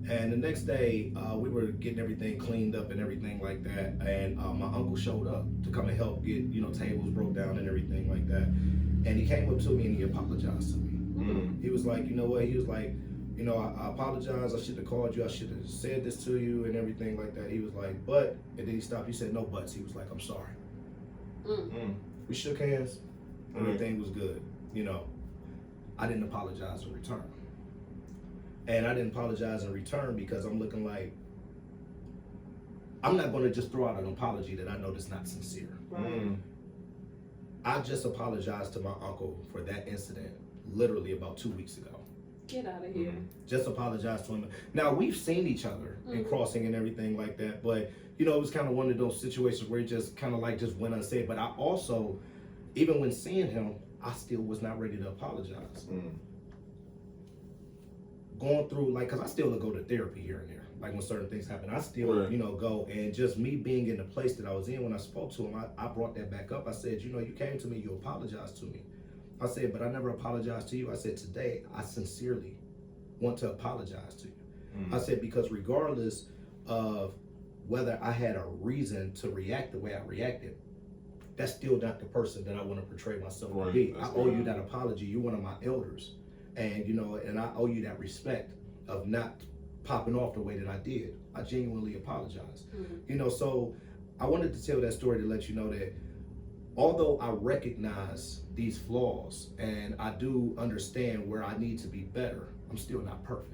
and the next day we were getting everything cleaned up and everything like that, and my uncle showed up to come and help get tables broke down and everything like that, and he came up to me and he apologized to me. He was like, you know what? He was like, you know, I apologize. I should have called you. I should have said this to you and everything like that. He was like, but, and then he stopped. He said, no buts. He was like, I'm sorry. We shook hands. Everything was good. You know, I didn't apologize in return. And I didn't apologize in return because I'm looking like, I'm not going to just throw out an apology that I know that's not sincere. I just apologized to my uncle for that incident literally about 2 weeks ago. Get out of here. Just apologize to him. Now, we've seen each other in crossing and everything like that, but, you know, it was kind of one of those situations where it just kind of like just went unsaid. But I also, even when seeing him, I still was not ready to apologize. Going through, like, because I still go to therapy here and there. Like, when certain things happen, I still, you know, go. And just me being in the place that I was in when I spoke to him, I brought that back up. I said, you know, you came to me, you apologized to me. I said, but I never apologized to you. I said, today, I sincerely want to apologize to you. I said, because regardless of whether I had a reason to react the way I reacted, that's still not the person that I want to portray myself to be. I owe you that apology. You're one of my elders. And, you know, and I owe you that respect of not popping off the way that I did. I genuinely apologize. You know, so I wanted to tell that story to let you know that although I recognize these flaws and I do understand where I need to be better, I'm still not perfect.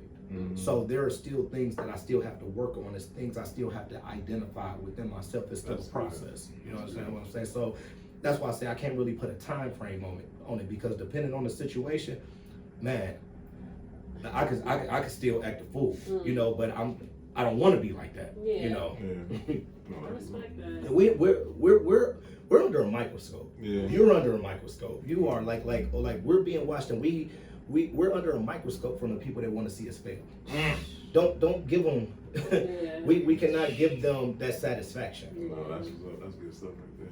So there are still things that I still have to work on. It's things I still have to identify within myself. It's still a process. You know what I'm saying? So that's why I say I can't really put a time frame on it because depending on the situation, man, I could still act a fool, you know, but I don't want to be like that, you know. I respect that. We're under a microscope. You're under a microscope. You are like we're being watched, and we're under a microscope from the people that want to see us fail. Don't give them. we cannot give them that satisfaction. No, that's good stuff right there.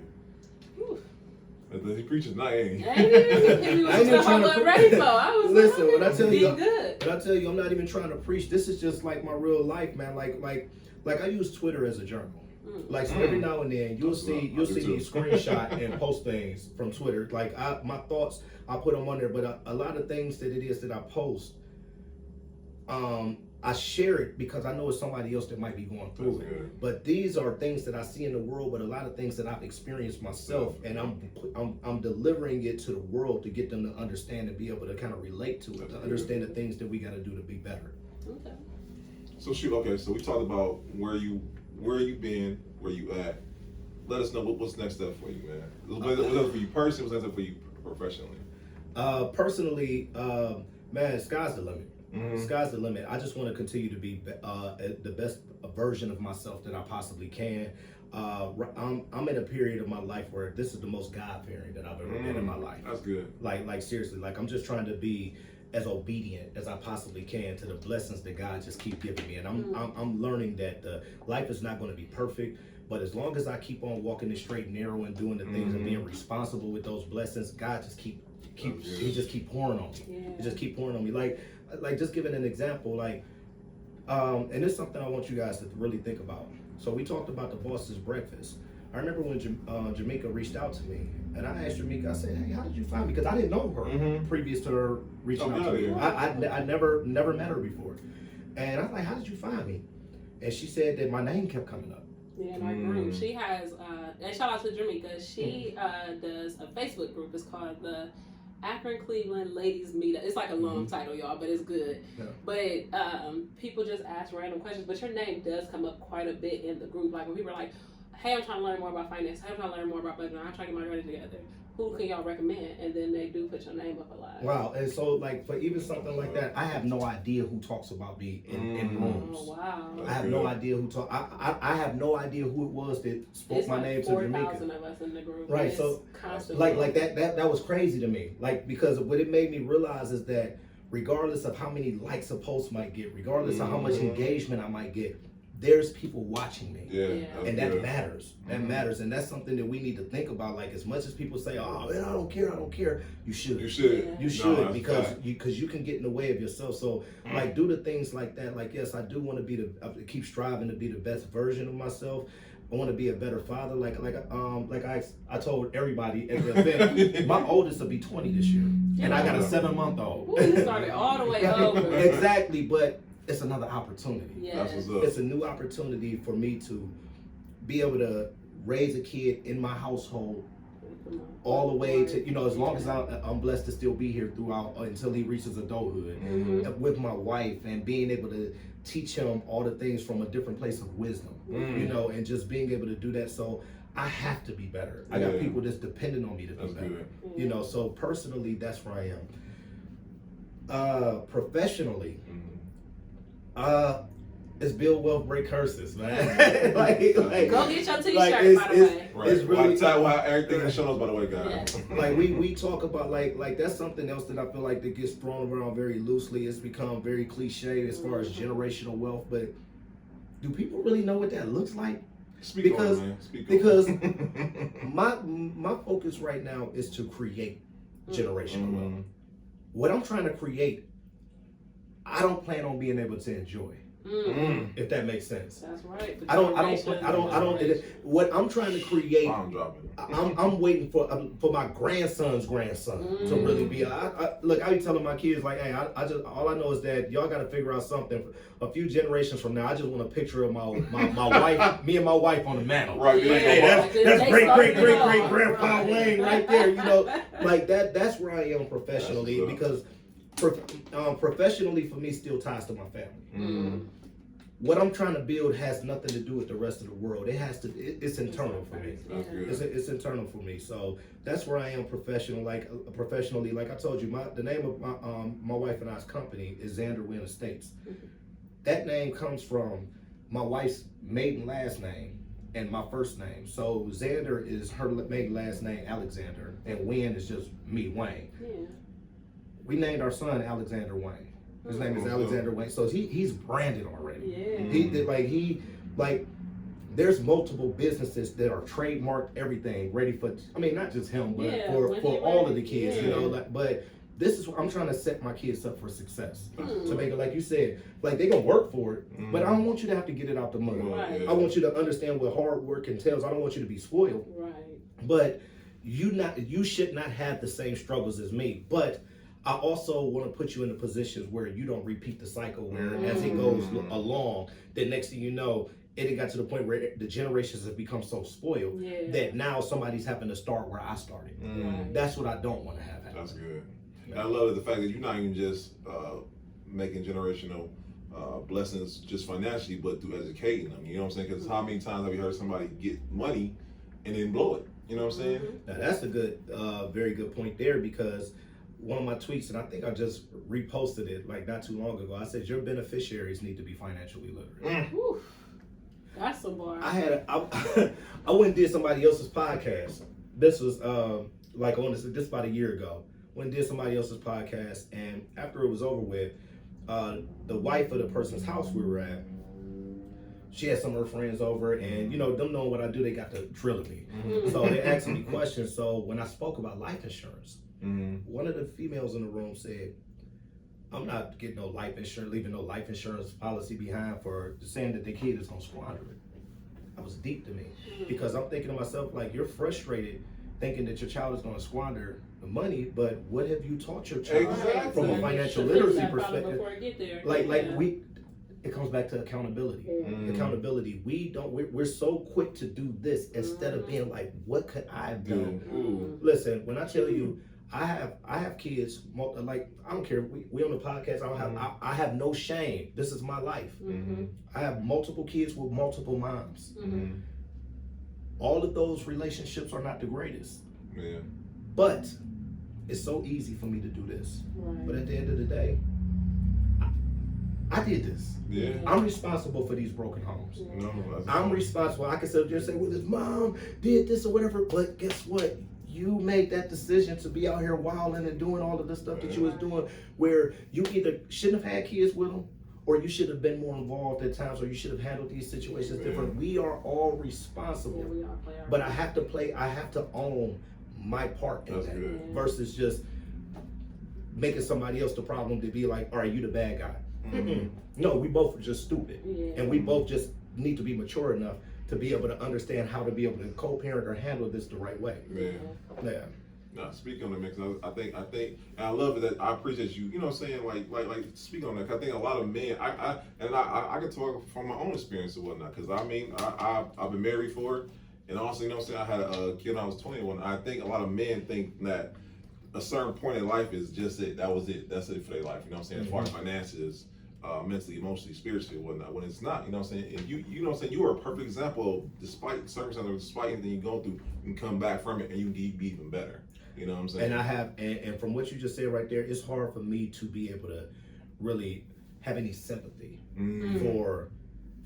He preaches not ain't he? Ready for. I was listen, like, when I tell you, good. When I tell you, I'm not even trying to preach. This is just like my real life, man. Like I use Twitter as a journal. Like so every now and then you'll see me screenshot and post things from Twitter. Like my thoughts, I put them on there. But a lot of things that it is that I post, I share it because I know it's somebody else that might be going through it. But these are things that I see in the world, but a lot of things that I've experienced myself, and I'm delivering it to the world to get them to understand and be able to kind of relate to it, to understand the things that we got to do to be better. Okay. So so we talked about where you been, where you at. Let us know what's next step for you, man. What's next for you personally? What's next for you professionally? Personally, man, sky's the limit. Sky's the limit. I just want to continue to be the best version of myself that I possibly can. I'm in a period of my life where this is the most God-fearing that I've ever been in my life. That's good. Like seriously, like I'm just trying to be as obedient as I possibly can to the blessings that God just keep giving me. And I'm learning that life is not going to be perfect, but as long as I keep on walking the straight and narrow and doing the things and being responsible with those blessings, God just keep pouring on me. He just keep pouring on me. Like just giving an example, like, and it's something I want you guys to really think about. So we talked about the boss's breakfast. I remember when Jamaica reached out to me, and I asked Jamaica, I said, hey, how did you find me? Because I didn't know her previous to her reaching out to me. I never met her before. And I was like, how did you find me? And she said that my name kept coming up. Yeah, in our group. She has, and shout out to Jamaica, she does a Facebook group. It's called the Akron Cleveland Ladies Meetup. It's like a long title, y'all, but it's good. Yeah. But people just ask random questions, but your name does come up quite a bit in the group. Like when people are like, hey, I'm trying to learn more about finance. Hey, I'm trying to learn more about budgeting. I'm trying to get my money together. Who can y'all recommend? And then they do put your name up a lot. Wow. And so, like, for even something like that, I have no idea who talks about me in rooms. Oh, wow. I have no idea who talk. I have no idea who it was that spoke my name to Jamaica. 4,000 of us in the group. Right. So, like that was crazy to me. Like, because what it made me realize is that regardless of how many likes a post might get, regardless of how much engagement I might get, there's people watching me. And that matters. That matters. And that's something that we need to think about. Like, as much as people say, oh man, I don't care. You should. You should, because you can get in the way of yourself. So like, do the things like that. Like, yes, I do want to keep striving to be the best version of myself. I want to be a better father. Like I told everybody at the event, my oldest will be 20 this year, and I got a 7-month-old. Ooh, you started all the way over. Exactly, but it's another opportunity. Yes. That's what's up. It's a new opportunity for me to be able to raise a kid in my household all the way to, you know, as long as I'm blessed to still be here throughout until he reaches adulthood, with my wife, and being able to teach him all the things from a different place of wisdom, you know, and just being able to do that. So I have to be better. I got people that's dependent on me to be better. You know, so personally, that's where I am. Professionally, it's build wealth, break curses, man. like, go get your t-shirt, like by the way. Right. It's really tell how everything in the show notes, by the way, guys. Yeah. like we talk about like that's something else that I feel like that gets thrown around very loosely. It's become very cliche as far as generational wealth, but do people really know what that looks like? Speak on it, man. Speak Because on it. my focus right now is to create generational wealth. What I'm trying to create, I don't plan on being able to enjoy. If that makes sense. That's right. I don't. What I'm trying to create, I'm waiting for my grandson's grandson to really be. Look, I be telling my kids like, hey, I just all I know is that y'all got to figure out something. A few generations from now, I just want a picture of my wife, me and my wife on the mantle. Right. Like, hey, that's great grandpa Wayne right there. You know, like that. That's where I am professionally, because professionally for me still ties to my family. What I'm trying to build has nothing to do with the rest of the world. It has to. It's internal for me. It's internal for me. So that's where I am professionally. Like I told you, the name of my wife and I's company is Xander Wynn Estates. That name comes from my wife's maiden last name and my first name. So Xander is her maiden last name, Alexander, and Wynn is just me, Wayne. We named our son Alexander Wayne. His name is Alexander Wayne. So he's branded already. There's multiple businesses that are trademarked, everything ready for. I mean, not just him, but for all of the kids. You know, but this is what I'm trying to set my kids up for success. To make it, like you said, like they're gonna work for it, but I don't want you to have to get it out the mud. I want you to understand what hard work entails. I don't want you to be spoiled. But you should not have the same struggles as me. But I also want to put you in the positions where you don't repeat the cycle, where as it goes along, the next thing you know, it got to the point where the generations have become so spoiled that now somebody's having to start where I started. That's what I don't want to have happen. That's good. And I love the fact that you're not even just making generational blessings just financially, but through educating them. You know what I'm saying? Because how many times have you heard somebody get money and then blow it? You know what I'm saying? Now that's a good, very good point there, because one of my tweets, and I think I just reposted it like not too long ago, I said your beneficiaries need to be financially literate. That's a bar. I went and did somebody else's podcast. This was this about a year ago. Went and did somebody else's podcast, and after it was over with, the wife of the person's house we were at, she had some of her friends over, and you know, them knowing what I do, they got to drilling me. So they asked me questions. So when I spoke about life insurance, one of the females in the room said, I'm not getting no life insurance, leaving no life insurance policy behind for saying that the kid is gonna squander it. That was deep to me, because I'm thinking to myself, like, you're frustrated thinking that your child is gonna squander the money, but what have you taught your child from a financial literacy perspective? It comes back to accountability. Accountability. We're so quick to do this instead of being like, what could I have done? Listen, when I tell you, I have kids. Like, I don't care. We on the podcast. I have no shame. This is my life. I have multiple kids with multiple moms. All of those relationships are not the greatest. But it's so easy for me to do this. But at the end of the day, I did this. I'm responsible for these broken homes. I'm responsible. I can sit up there and say, well, his mom did this or whatever. But guess what? You made that decision to be out here wilding and doing all of the stuff that you was doing, where you either shouldn't have had kids with them, or you should have been more involved at times, or you should have handled these situations different. We are all responsible. But I have to own my part in that, versus just making somebody else the problem to be like, all right, you the bad guy. No, we both are just stupid. And we both just need to be mature enough to be able to understand how to be able to co-parent or handle this the right way. Yeah. No, speak on it, man. Cause I think, and I love it that I appreciate you. You know what I'm saying? Like speak on that. Cause I think a lot of men, I can talk from my own experience and whatnot. Cause I mean, I've been married for, and also, you know what I'm saying, I had a kid when I was 21. I think a lot of men think that a certain point in life is just it. That was it. That's it for their life. You know what I'm saying? As far as finances, mentally, emotionally, spiritually, and whatnot. When it's not, you know what I'm saying? And you know what I'm saying? You are a perfect example of, despite circumstances, despite anything you're going through, you can come back from it and you can be even better. You know what I'm saying? And I have, and from what you just said right there, it's hard for me to be able to really have any sympathy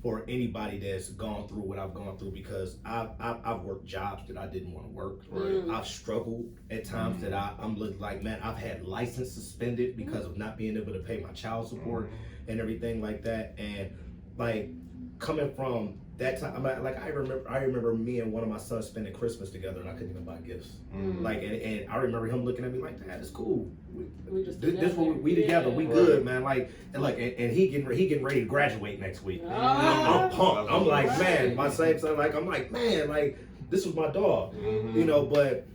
for anybody that's gone through what I've gone through, because I've worked jobs that I didn't want to work. Right. I've struggled at times that I'm like, man, I've had license suspended because of not being able to pay my child support and everything like that. And like coming from that time, like I remember me and one of my sons spending Christmas together, and I couldn't even buy gifts. Like, and I remember him looking at me like, "Dad, it's cool. We just this we together. We good, man." Like, and he getting ready to graduate next week. I'm pumped. I'm like, man, my same son. Like, I'm like, man, like this was my dog, you know. But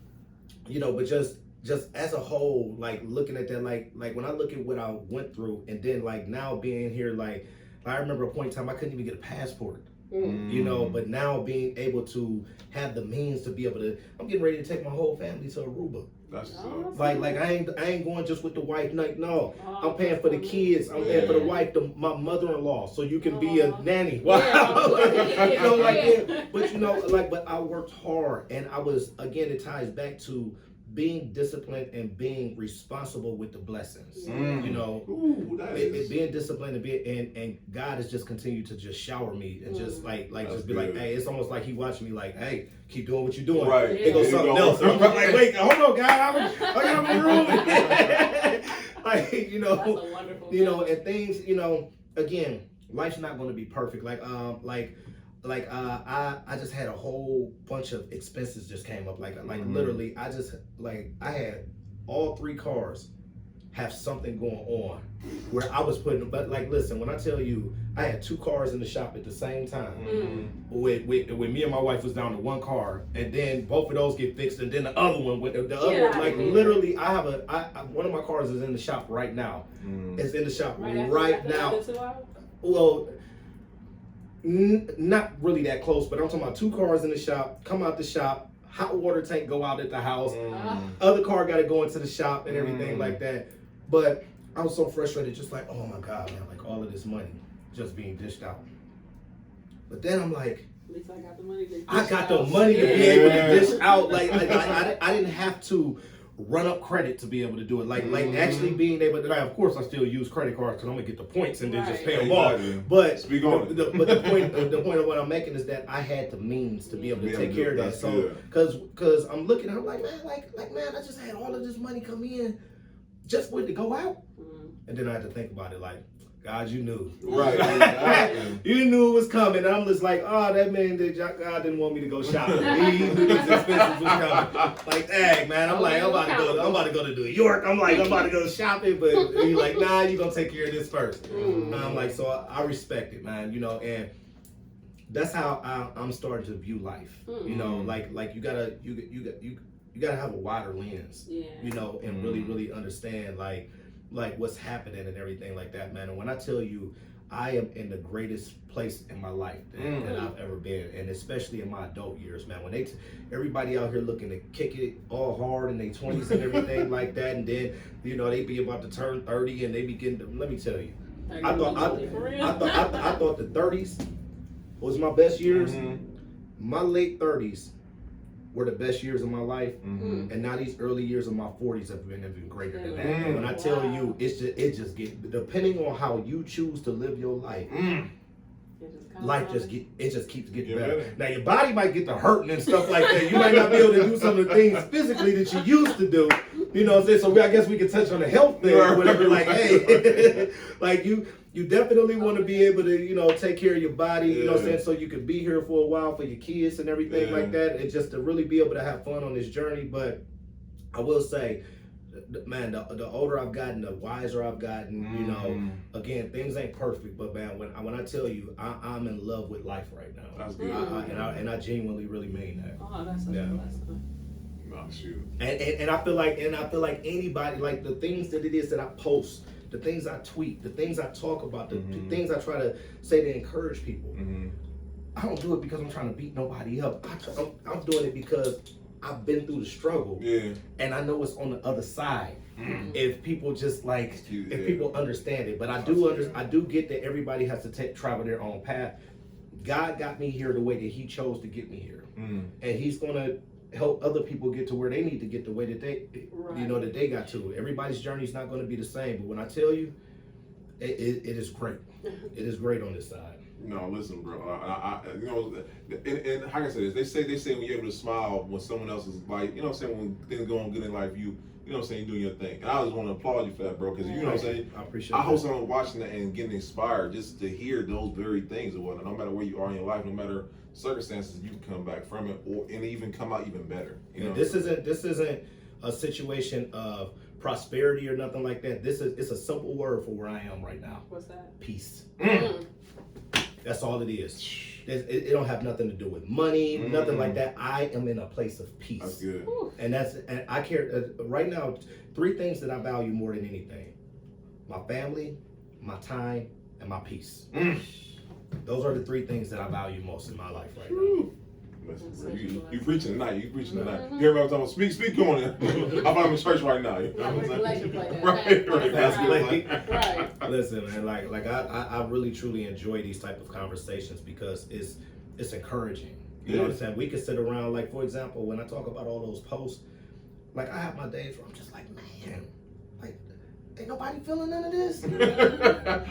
just as a whole, like looking at that, like when I look at what I went through, and then like now being here, like I remember a point in time I couldn't even get a passport. You know, but now being able to have the means to be able to, I'm getting ready to take my whole family to Aruba. That's like I ain't going just with the wife. Like, no, I'm paying for the kids. I'm paying for the wife, my mother-in-law, so you can be a nanny. Wow, you know, like, but you know, like, but I worked hard, and I was, again, it ties back to being disciplined and being responsible with the blessings. You know, being disciplined and God has just continued to just shower me and just like just be like, hey, it's almost like he watching me like, hey, keep doing what you're doing. Right. It goes something else. I'm like, wait, hold on, God, I got my room. Like, you know, that's a wonderful and things, you know, again, life's not going to be perfect. I just had a whole bunch of expenses just came up. Like literally, I had all 3 cars have something going on where I was putting, but like, listen, when I tell you, I had 2 cars in the shop at the same time. With me and my wife was down to 1 car, and then both of those get fixed, and then the other one literally, I have one of my cars is in the shop right now. It's in the shop right now. Well, not really that close, but I'm talking about 2 cars in the shop, come out the shop, hot water tank go out at the house, other car got to go into the shop and everything like that. But I was so frustrated, just like, oh my God, man, like all of this money just being dished out. But then I'm like, at least I got the money to dish to be able to dish out. Like I didn't have to run up credit to be able to do it. Like actually being able to, of course I still use credit cards because I'm gonna get the points and then just pay them off. But speak on the point of what I'm making is that I had the means to be able to take care of that. So because I'm looking, I'm like, man, man, I just had all of this money come in just for it to go out. And then I had to think about it like, God, you knew. Right. You knew it was coming. And I'm just like, oh, that man, God didn't want me to go shopping. He knew these expenses was coming. Like, dang, man, I'm about to go to New York. I'm about to go shopping. But he's like, nah, you gonna take care of this first. And I'm like, so I respect it, man. You know, and that's how I'm starting to view life. You know, like you gotta have a wider lens. You know, and really understand like what's happening and everything like that, man. And when I tell you, I am in the greatest place in my life that I've ever been, and especially in my adult years, man. When everybody out here looking to kick it all hard in their 20s and everything like that, and then you know they be about to turn 30 and they begin to. Let me tell you, I thought the 30s was my best years. My late 30s were the best years of my life, and now these early years of my 40s have been even greater than that. And when I tell you, it just gets, depending on how you choose to live your life, it just keeps getting better. Now your body might get to hurting and stuff like that. You might not be able to do some of the things physically that you used to do. You know what I'm saying? So I guess we can touch on the health thing or whatever. Like, hey, like you definitely want to be able to, you know, take care of your body, you know what I'm saying, so you can be here for a while for your kids and everything like that, and just to really be able to have fun on this journey. But I will say, man, the older I've gotten, the wiser I've gotten. You know, again, things ain't perfect, but man, when I tell you, I'm in love with life right now. That's good. And I genuinely really mean that. Oh, that's such a blessing. No, shoot. And I feel like anybody, like the things that it is that I post, the things I tweet, the things I talk about, the things I try to say to encourage people. I don't do it because I'm trying to beat nobody up. I'm doing it because I've been through the struggle, and I know what's on the other side. If people just if people understand it, but I do get that everybody has to travel their own path. God got me here the way that He chose to get me here, and He's gonna help other people get to where they need to get the way that they, that they got to. Everybody's journey is not going to be the same, but when I tell you, it is great. It is great on this side. No, listen, bro. And how can I say this? They say when you're able to smile when someone else is like, you know what I'm saying, when things going good in life, you know what I'm saying, you're doing your thing. And I just want to applaud you for that, bro, because you know what I'm saying. I appreciate. I hope someone watching that and getting inspired just to hear those very things or whatnot. No matter where you are in your life, no matter circumstances, you can come back from it and even come out even better. You know, this isn't a situation of prosperity or nothing like that. It's a simple word for where I am right now. What's that? Peace. That's all it is. It don't have nothing to do with money, nothing like that. I am in a place of peace. That's good. And I care right now. 3 things that I value more than anything: my family, my time, and my peace. Those are the 3 things that I value most in my life right now. You preaching tonight. You preaching tonight. You hear what I'm talking about? Speak on it. I'm in church right now. You know what I'm saying? Right. Listen, man, like I really truly enjoy these type of conversations because it's encouraging. You know what I'm saying? We can sit around, like, for example, when I talk about all those posts, like, I have my days where I'm just like, man, like, ain't nobody feeling none of this.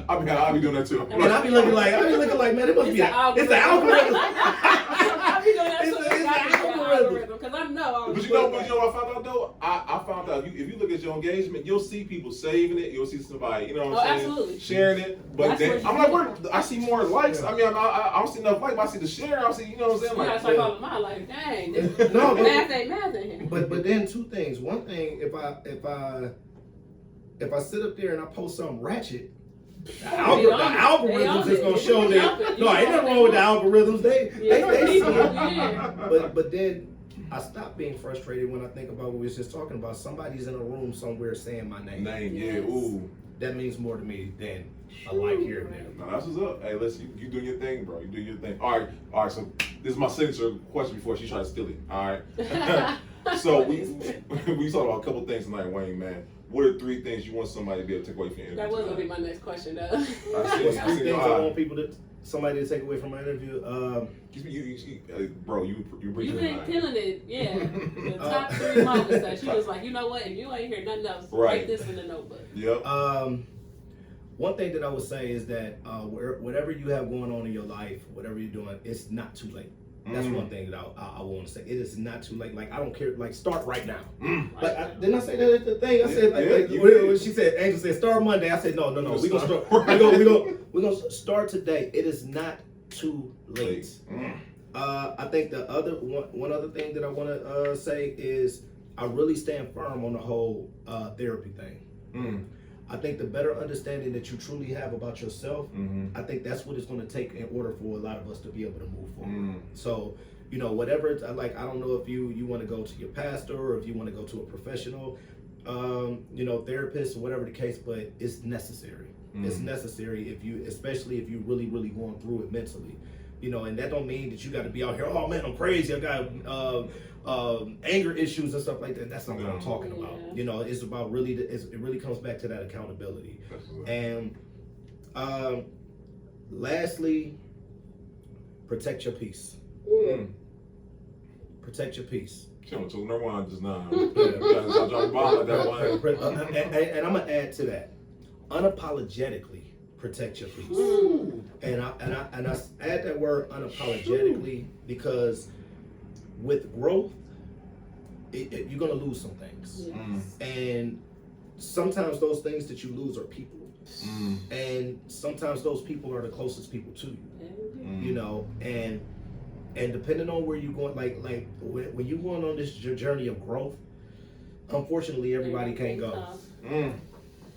I'll be doing that too. And I be looking like, man, it must be it's an algorithm. I be doing that too. It's an algorithm. Because I know. But you know what I found out though? I found out if you look at your engagement, you'll see people saving it. You'll see somebody, you know what I'm saying, absolutely. sharing it. But then I'm like, I see more likes. I mean, I don't see enough likes. But I see the share. I see, you know what I'm saying? Like, I start my life, dang. No, math ain't math in here. But then 2 things. One thing, if I sit up there and I post something ratchet, the algorithms is gonna show that. No, ain't nothing wrong with the algorithms. They see it. But then I stop being frustrated when I think about what we was just talking about. Somebody's in a room somewhere saying my name. Ooh. That means more to me than a like here and there. No, that's what's up. Hey, listen, you doing your thing, bro. You doing your thing. All right. So this is my signature question before she tries to steal it. All right. So we talked about a couple things tonight, Wayne, man. What are 3 things you want somebody to be able to take away from your interview? That was gonna be my next question, though. What's 3 things I want somebody to take away from my interview? Bro, you You've been killing it, yeah. The top 3 moments that she was like, you know what? If you ain't hear nothing else, write this in the notebook. Yep. One thing that I would say is that whatever you have going on in your life, whatever you're doing, it's not too late. That's one thing that I want to say. It is not too late. Like, I don't care. Like, start right now. Didn't I say that at the thing? I said when she said, Angel said, start Monday. I said, no. We gonna start. We're gonna start today. It is not too late. I think the one other thing that I want to say is I really stand firm on the whole therapy thing. I think the better understanding that you truly have about yourself, I think that's what it's going to take in order for a lot of us to be able to move forward. So, whatever, I don't know if you want to go to your pastor or if you want to go to a professional, therapist or whatever the case, but it's necessary. It's necessary especially if you really, really going through it mentally. And that don't mean that you got to be out here, oh man, I'm crazy, I got anger issues and stuff like that. That's not what I'm talking about. It's about it really comes back to that accountability. And lastly, protect your peace. Protect your peace. No one just now. And I'm gonna add to that. Unapologetically protect your peace. And I add that word unapologetically because with growth, you're gonna lose some things. And sometimes those things that you lose are people. And sometimes those people are the closest people to you. And depending on where you're going, like when you're going on this journey of growth, unfortunately, everybody can't go.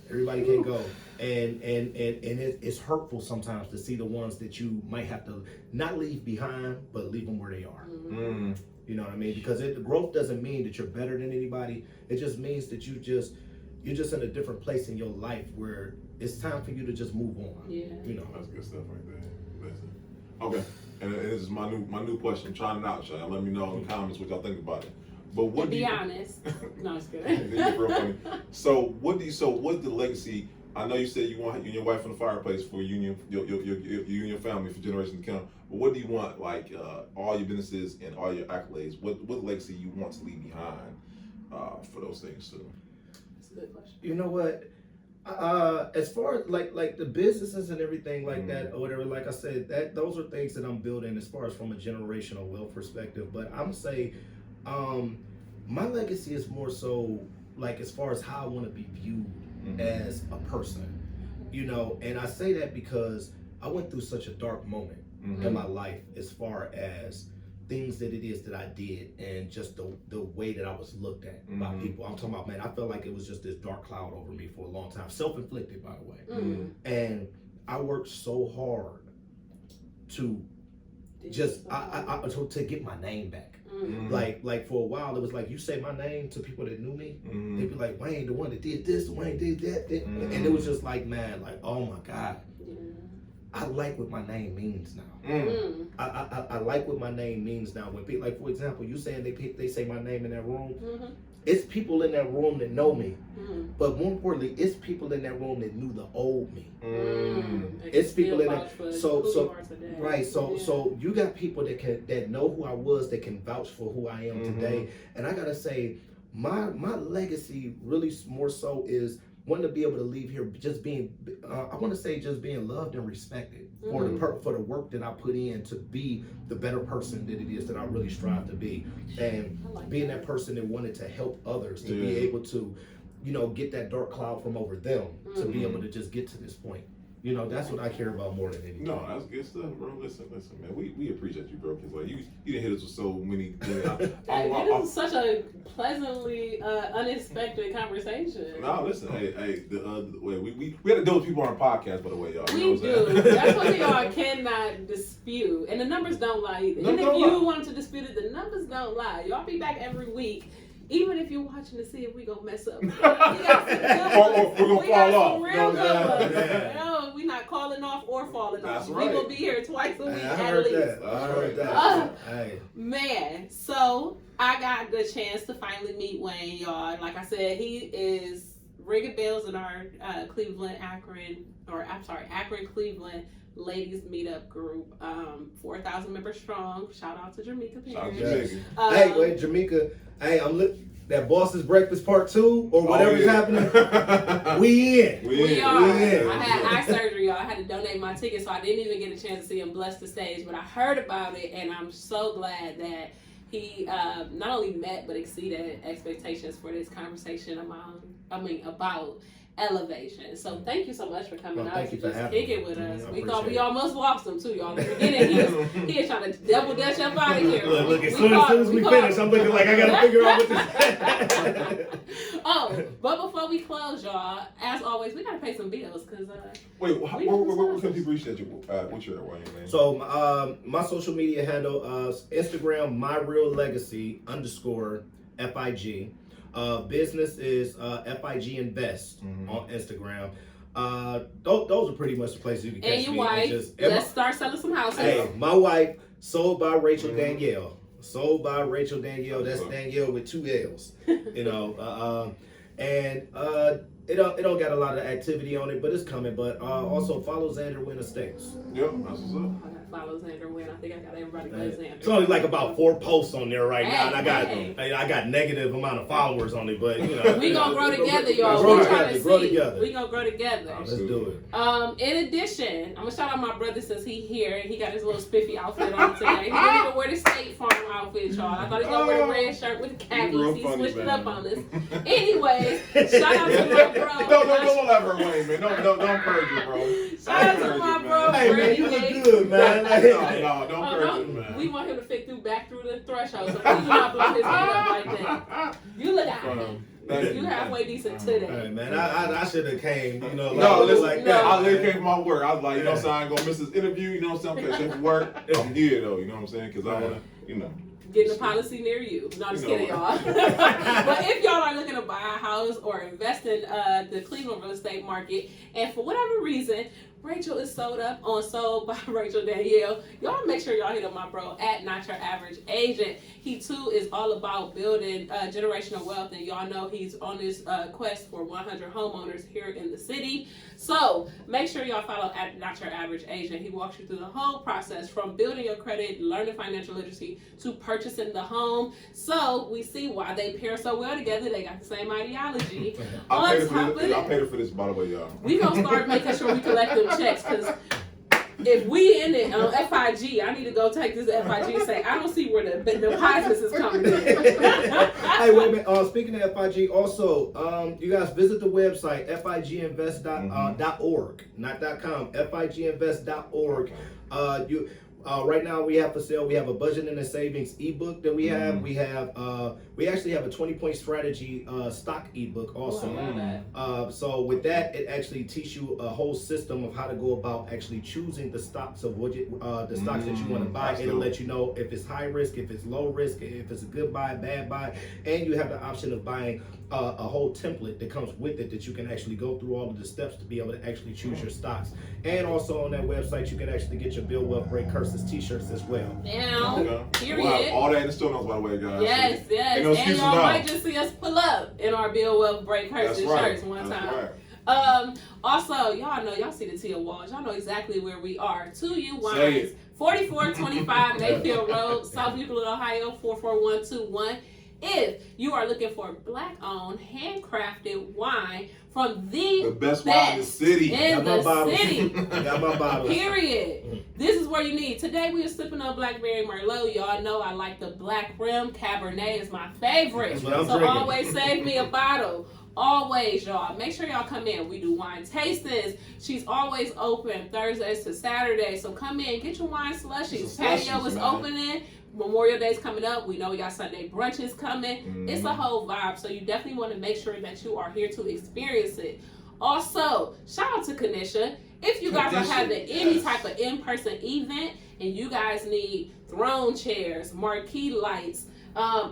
Everybody can't go. And it's hurtful sometimes to see the ones that you might have to not leave behind, but leave them where they are. You know what I mean? Because growth doesn't mean that you're better than anybody. It just means that you're just in a different place in your life where it's time for you to just move on. Yeah. You know. That's good stuff right there. Listen. Okay. And this is my new question. I'm trying it out, y'all. Let me know in the comments what y'all think about it. But what be honest. No, it's good. It's real funny. So what's the legacy? I know you said you want you and your wife in the fireplace for you and your family for generations to come. But what do you want, like all your businesses and all your accolades? What legacy you want to leave behind for those things too? That's a good question. You know what? As far as like the businesses and everything like that or whatever, like I said, those are things that I'm building as far as from a generational wealth perspective. But I'm say, my legacy is more so like as far as how I want to be viewed as a person, you know. And I say that because I went through such a dark moment in my life as far as things that it is that I did and just the way that I was looked at by people. I'm talking about, man, I felt like it was just this dark cloud over me for a long time. Self-inflicted, by the way. And I worked so hard to just to get my name back. Like for a while, it was like you say my name to people that knew me, they'd be like, Wayne, the one that did this, Wayne did that, and it was just like, man, like, oh my God, I like what my name means now. I like what my name means now. When people, like for example, you saying they say my name in that room, it's people in that room that know me, but more importantly, it's people in that room that knew the old me. It's people in that. So right. So you got people that know who I was, that can vouch for who I am today. And I gotta say, my legacy really more so is wanting to be able to leave here just being, I want to say just being loved and respected for the work that I put in to be the better person that it is that I really strive to be, and being that person that wanted to help others to be able to, you know, get that dark cloud from over them to be able to just get to this point. You know, that's what I care about more than anything. No, that's good stuff, bro. Listen, man. We appreciate you, bro. Cause like you didn't hit us with so many. This is such a pleasantly unexpected conversation. No, listen. Hey. We had to deal with people on our podcast, by the way, y'all. We do. That's what y'all cannot dispute, and the numbers don't lie either. And if you wanted to dispute it, the numbers don't lie. Y'all be back every week. Even if you're watching to see if we gonna mess up, we got some good ones. We're gonna fall off. Some real good ones. No, we not calling off or falling off. Right. We gonna be here twice a week at least. I heard that. Man, so I got the chance to finally meet Wayne, y'all. Like I said, he is ringing bells in our Akron, Cleveland ladies meetup group, 4,000 members strong. Shout out to Jamaica. Hey, wait, Jamaica. Hey, that Boston's Breakfast Part 2 or whatever's happening. We in. We are. I had eye surgery, y'all. I had to donate my ticket, so I didn't even get a chance to see him bless the stage. But I heard about it, and I'm so glad that he not only met but exceeded expectations for this conversation about elevation. So thank you so much for coming out to just kick it with us. We thought we almost lost him too, y'all. In the beginning, he was trying to double dash up out of here. Look, as soon as we finish, I'm looking like I gotta figure out what this. But before we close, y'all, as always, we gotta pay some bills because wait, where can people reach that you? What's your Wayne, man? So my social media handle, Instagram, myreallegacy _FIG. Business is FIG Invest on Instagram. Those are pretty much the places you can catch me. And your wife, let's start selling some houses. Hey, my wife, sold by Rachel Danielle. Sold by Rachel Danielle. That's Danielle with 2 L's. You know, it don't got a lot of activity on it, but it's coming. But also follow Xander Wynn Estates. Yep, that's what's up. Follow Xander Wynn. I think I got everybody but Xander. It's only like about 4 posts on there right now, and I got negative amount of followers on it, but you know. We gonna grow together, y'all. Grow together. together. We gonna grow together. Let's do it. In addition, I'm gonna shout out my brother since he here and he got his little spiffy outfit on today. He didn't even wear the State Farm outfit, y'all. I thought he was gonna wear the red shirt with the khakis. He switched it up on us. Anyways, shout out to my bro. Don't let her Wayne, man. Don't encourage her, bro. Shout out to my bro. Hey man, you look good, man. No, don't encourage him, man. We want him to fit back through the threshold, so please do not blow his head up like that. You look out. You halfway decent today. Hey, man, I should have came, you know, No, listen, like that. that. I literally came from my work. I was like, you know what I'm saying? I ain't gonna miss this interview, you know what I'm saying? I'm catching for work. I'm here though, you know what I'm saying? Because I wanna, you know. Getting a policy near you. No, I'm just kidding, y'all. But if y'all are looking to buy a house or invest in the Cleveland real estate market, and for whatever reason, Rachel is sold up on Sold by Rachel Danielle, y'all make sure y'all hit up my bro at Not Your Average Agent. He too is all about building generational wealth, and y'all know he's on this quest for 100 homeowners here in the city. So make sure y'all follow at Not Your Average Agent. He walks you through the whole process from building your credit, learning financial literacy, to purchasing the home. So we see why they pair so well together. They got the same ideology. I paid for this, by the way, y'all. We gonna start making sure we collect them checks, because if we in it on FIG, I need to go take this to FIG and say, I don't see where the deposits is coming in. Hey, wait a minute. Speaking of FIG, also, you guys visit the website, figinvest.org, not .com, figinvest.org. Right now we have for sale, we have a budget and a savings ebook that we have. We actually have a 20-point strategy stock ebook also. So with that, it actually teaches you a whole system of how to go about actually choosing the stocks of what the stocks that you want to buy. It'll let you know if it's high risk, if it's low risk, if it's a good buy, bad buy, and you have the option of buying a whole template that comes with it that you can actually go through all of the steps to be able to actually choose your stocks. And also on that website, you can actually get your Bill Wealth Break Curses t-shirts as well. Now, period. We'll have all that in the store notes, by the way, guys. Yes, yes. Ain't no And y'all now. might just see us pull up in our Bill Wealth Break Curses shirts one time. Right. Also, y'all see the teal walls. Y'all know exactly where we are. 2U Wines, 4425 Mayfield Road, South Euclid, Ohio, 44121. If you are looking for black-owned, handcrafted wine from the best wine in the city. Got my bottles. Period. This is where you need. Today we are sipping on Blackberry Merlot. Y'all know I like the Black Rim. Cabernet is my favorite. That's what I'm so drinking. Always save me a bottle. Always, y'all. Make sure y'all come in. We do wine tastings. She's always open Thursdays to Saturdays. So come in, get your wine slushies. Patio is opening. Memorial Day's coming up. We know we got Sunday brunches coming. It's a whole vibe. So you definitely want to make sure that you are here to experience it. Also, shout out to Kanisha. If you guys are having any type of in-person event and you guys need throne chairs, marquee lights,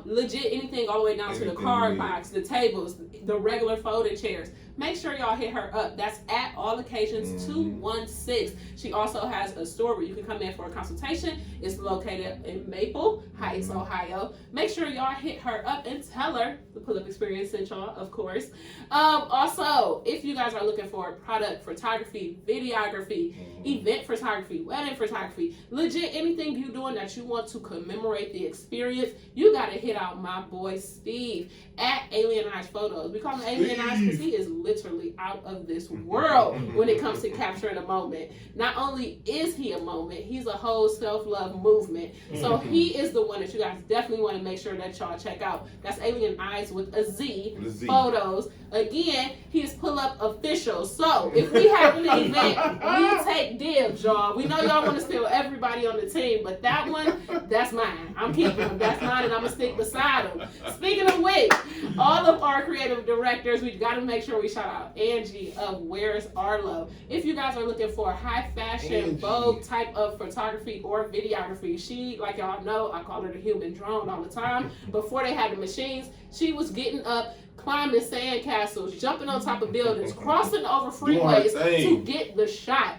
legit anything all the way down to the card box, the tables, the regular folded chairs, make sure y'all hit her up. That's at All Occasions 216. She also has a store where you can come in for a consultation. It's located in Maple Heights, Ohio. Make sure y'all hit her up and tell her the Pull Up Experience sent y'all, of course. Also, if you guys are looking for product photography, videography, event photography, wedding photography, legit anything you doing that you want to commemorate the experience, you gotta hit out my boy Steve at Alien Eyes Photos. We call him Alien Eyes because he is literally out of this world when it comes to capturing a moment. Not only is he a moment, he's a whole self-love movement. So he is the one that you guys definitely want to make sure that y'all check out. That's Alien Eyes with a Z. Photos. Again, he is Pull Up Official. So if we have an event, we take dibs, y'all. We know y'all want to steal everybody on the team, but that one, that's mine. I'm keeping him. That's mine, and I'm going to stick beside him. Speaking of which, all of our creative directors, we got to make sure we shout out Angie of Where's Arlo. If you guys are looking for high fashion, Vogue type of photography or videography, she, like y'all know, I call her the human drone all the time. Before they had the machines, she was getting up, climbing sand castles, jumping on top of buildings, crossing over freeways to get the shot.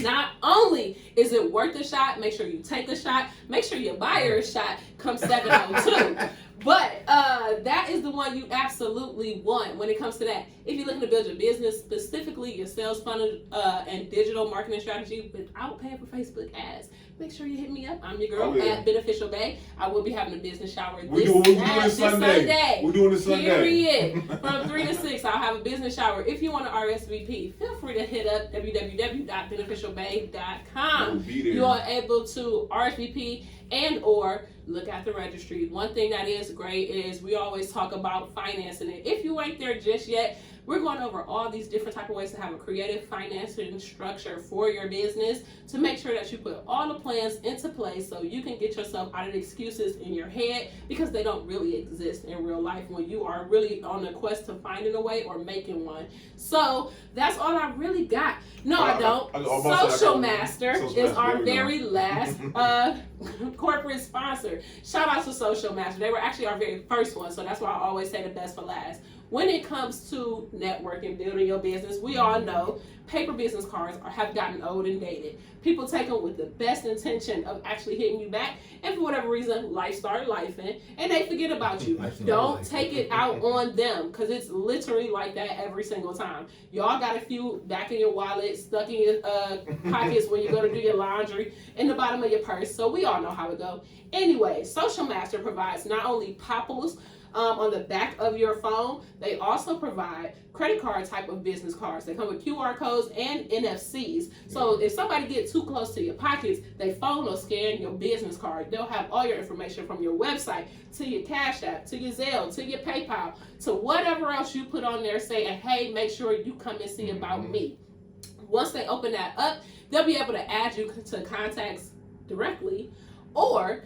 Not only is it worth the shot, make sure you take the shot, make sure you buy her a shot, come 702. But that is the one you absolutely want when it comes to that. If you're looking to build your business, specifically your sales funnel and digital marketing strategy without paying for Facebook ads, make sure you hit me up. I'm your girl at Beneficial Bay. I will be having a business shower this Sunday. We're doing this Sunday. Period. From 3 to 6, I'll have a business shower. If you want to RSVP, feel free to hit up www.beneficialbay.com. You are able to RSVP and or look at the registry. One thing that is great is we always talk about financing it. If you ain't there just yet, we're going over all these different type of ways to have a creative financing structure for your business to make sure that you put all the plans into place so you can get yourself out of the excuses in your head, because they don't really exist in real life when you are really on a quest to finding a way or making one. So that's all I really got. No, I don't. Social Master is our very last corporate sponsor. Shout out to Social Master. They were actually our very first one, so that's why I always say the best for last. When it comes to networking, building your business, we all know paper business cards have gotten old and dated. People take them with the best intention of actually hitting you back, and for whatever reason, life started lifing, and they forget about you. Don't take it out on them, because it's literally like that every single time. Y'all got a few back in your wallet, stuck in your pockets when you go to do your laundry, in the bottom of your purse, so we all know how it go. Anyway, Social Master provides not only popples on the back of your phone, they also provide credit card type of business cards. They come with QR codes and NFCs. So if somebody gets too close to your pockets, they phone or scan your business card. They'll have all your information from your website to your Cash App, to your Zelle, to your PayPal, to whatever else you put on there saying, hey, make sure you come and see about me. Once they open that up, they'll be able to add you to contacts directly. Or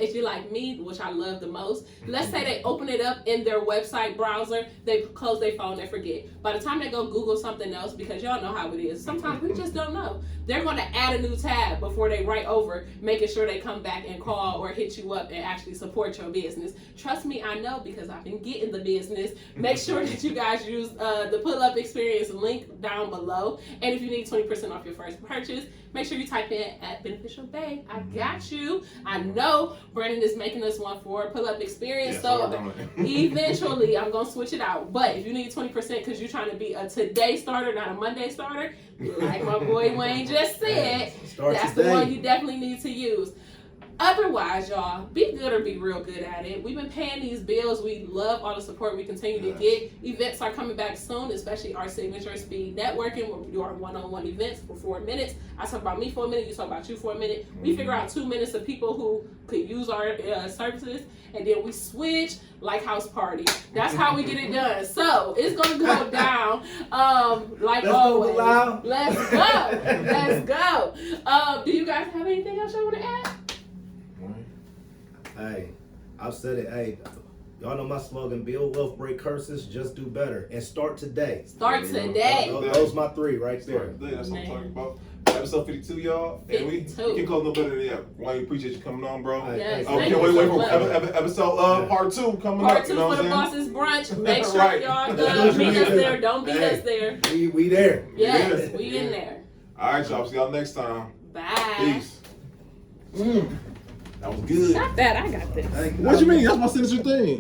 if you're like me, which I love the most, let's say they open it up in their website browser, they close their phone, they forget. By the time they go Google something else, because y'all know how it is, sometimes we just don't know. They're going to add a new tab before they write over, making sure they come back and call or hit you up and actually support your business. Trust me, I know, because I've been getting the business. Make sure that you guys use the Pull Up Experience link down below. And if you need 20% off your first purchase, make sure you type in at Beneficial Bay. I got you. I know Brandon is making us one for Pull Up Experience, so eventually I'm going to switch it out. But if you need 20% because you're trying to be a today starter, not a Monday starter, like my boy Wayne just said, that's the one you definitely need to use. Otherwise, y'all, be good or be real good at it. We've been paying these bills. We love all the support we continue to get. Events are coming back soon, especially our signature speed networking, where we do our one-on-one events for 4 minutes. I talk about me for a minute, you talk about you for a minute. We figure out 2 minutes of people who could use our services, and then we switch like house party. That's how we get it done. So it's gonna go down like always. Let's go. Let's go. Do you guys have anything else you want to add? Hey, I've said it. Hey, y'all know my slogan: build wealth, break curses, just do better, and start today. Start today. Those my 3 right there. That's what I'm talking about. Episode 52, y'all. 52. And we can close no better than that. Wayne, appreciate you coming on, bro. Yes, can't wait for episode part 2 coming part up. Part 2 for the Bosses Brunch. Make sure y'all meet us there. Don't beat us there. We there. Yes, we in there. All right, y'all. See y'all next time. Bye. Peace. That was good. Stop that. I got this. What you mean? That's my signature thing.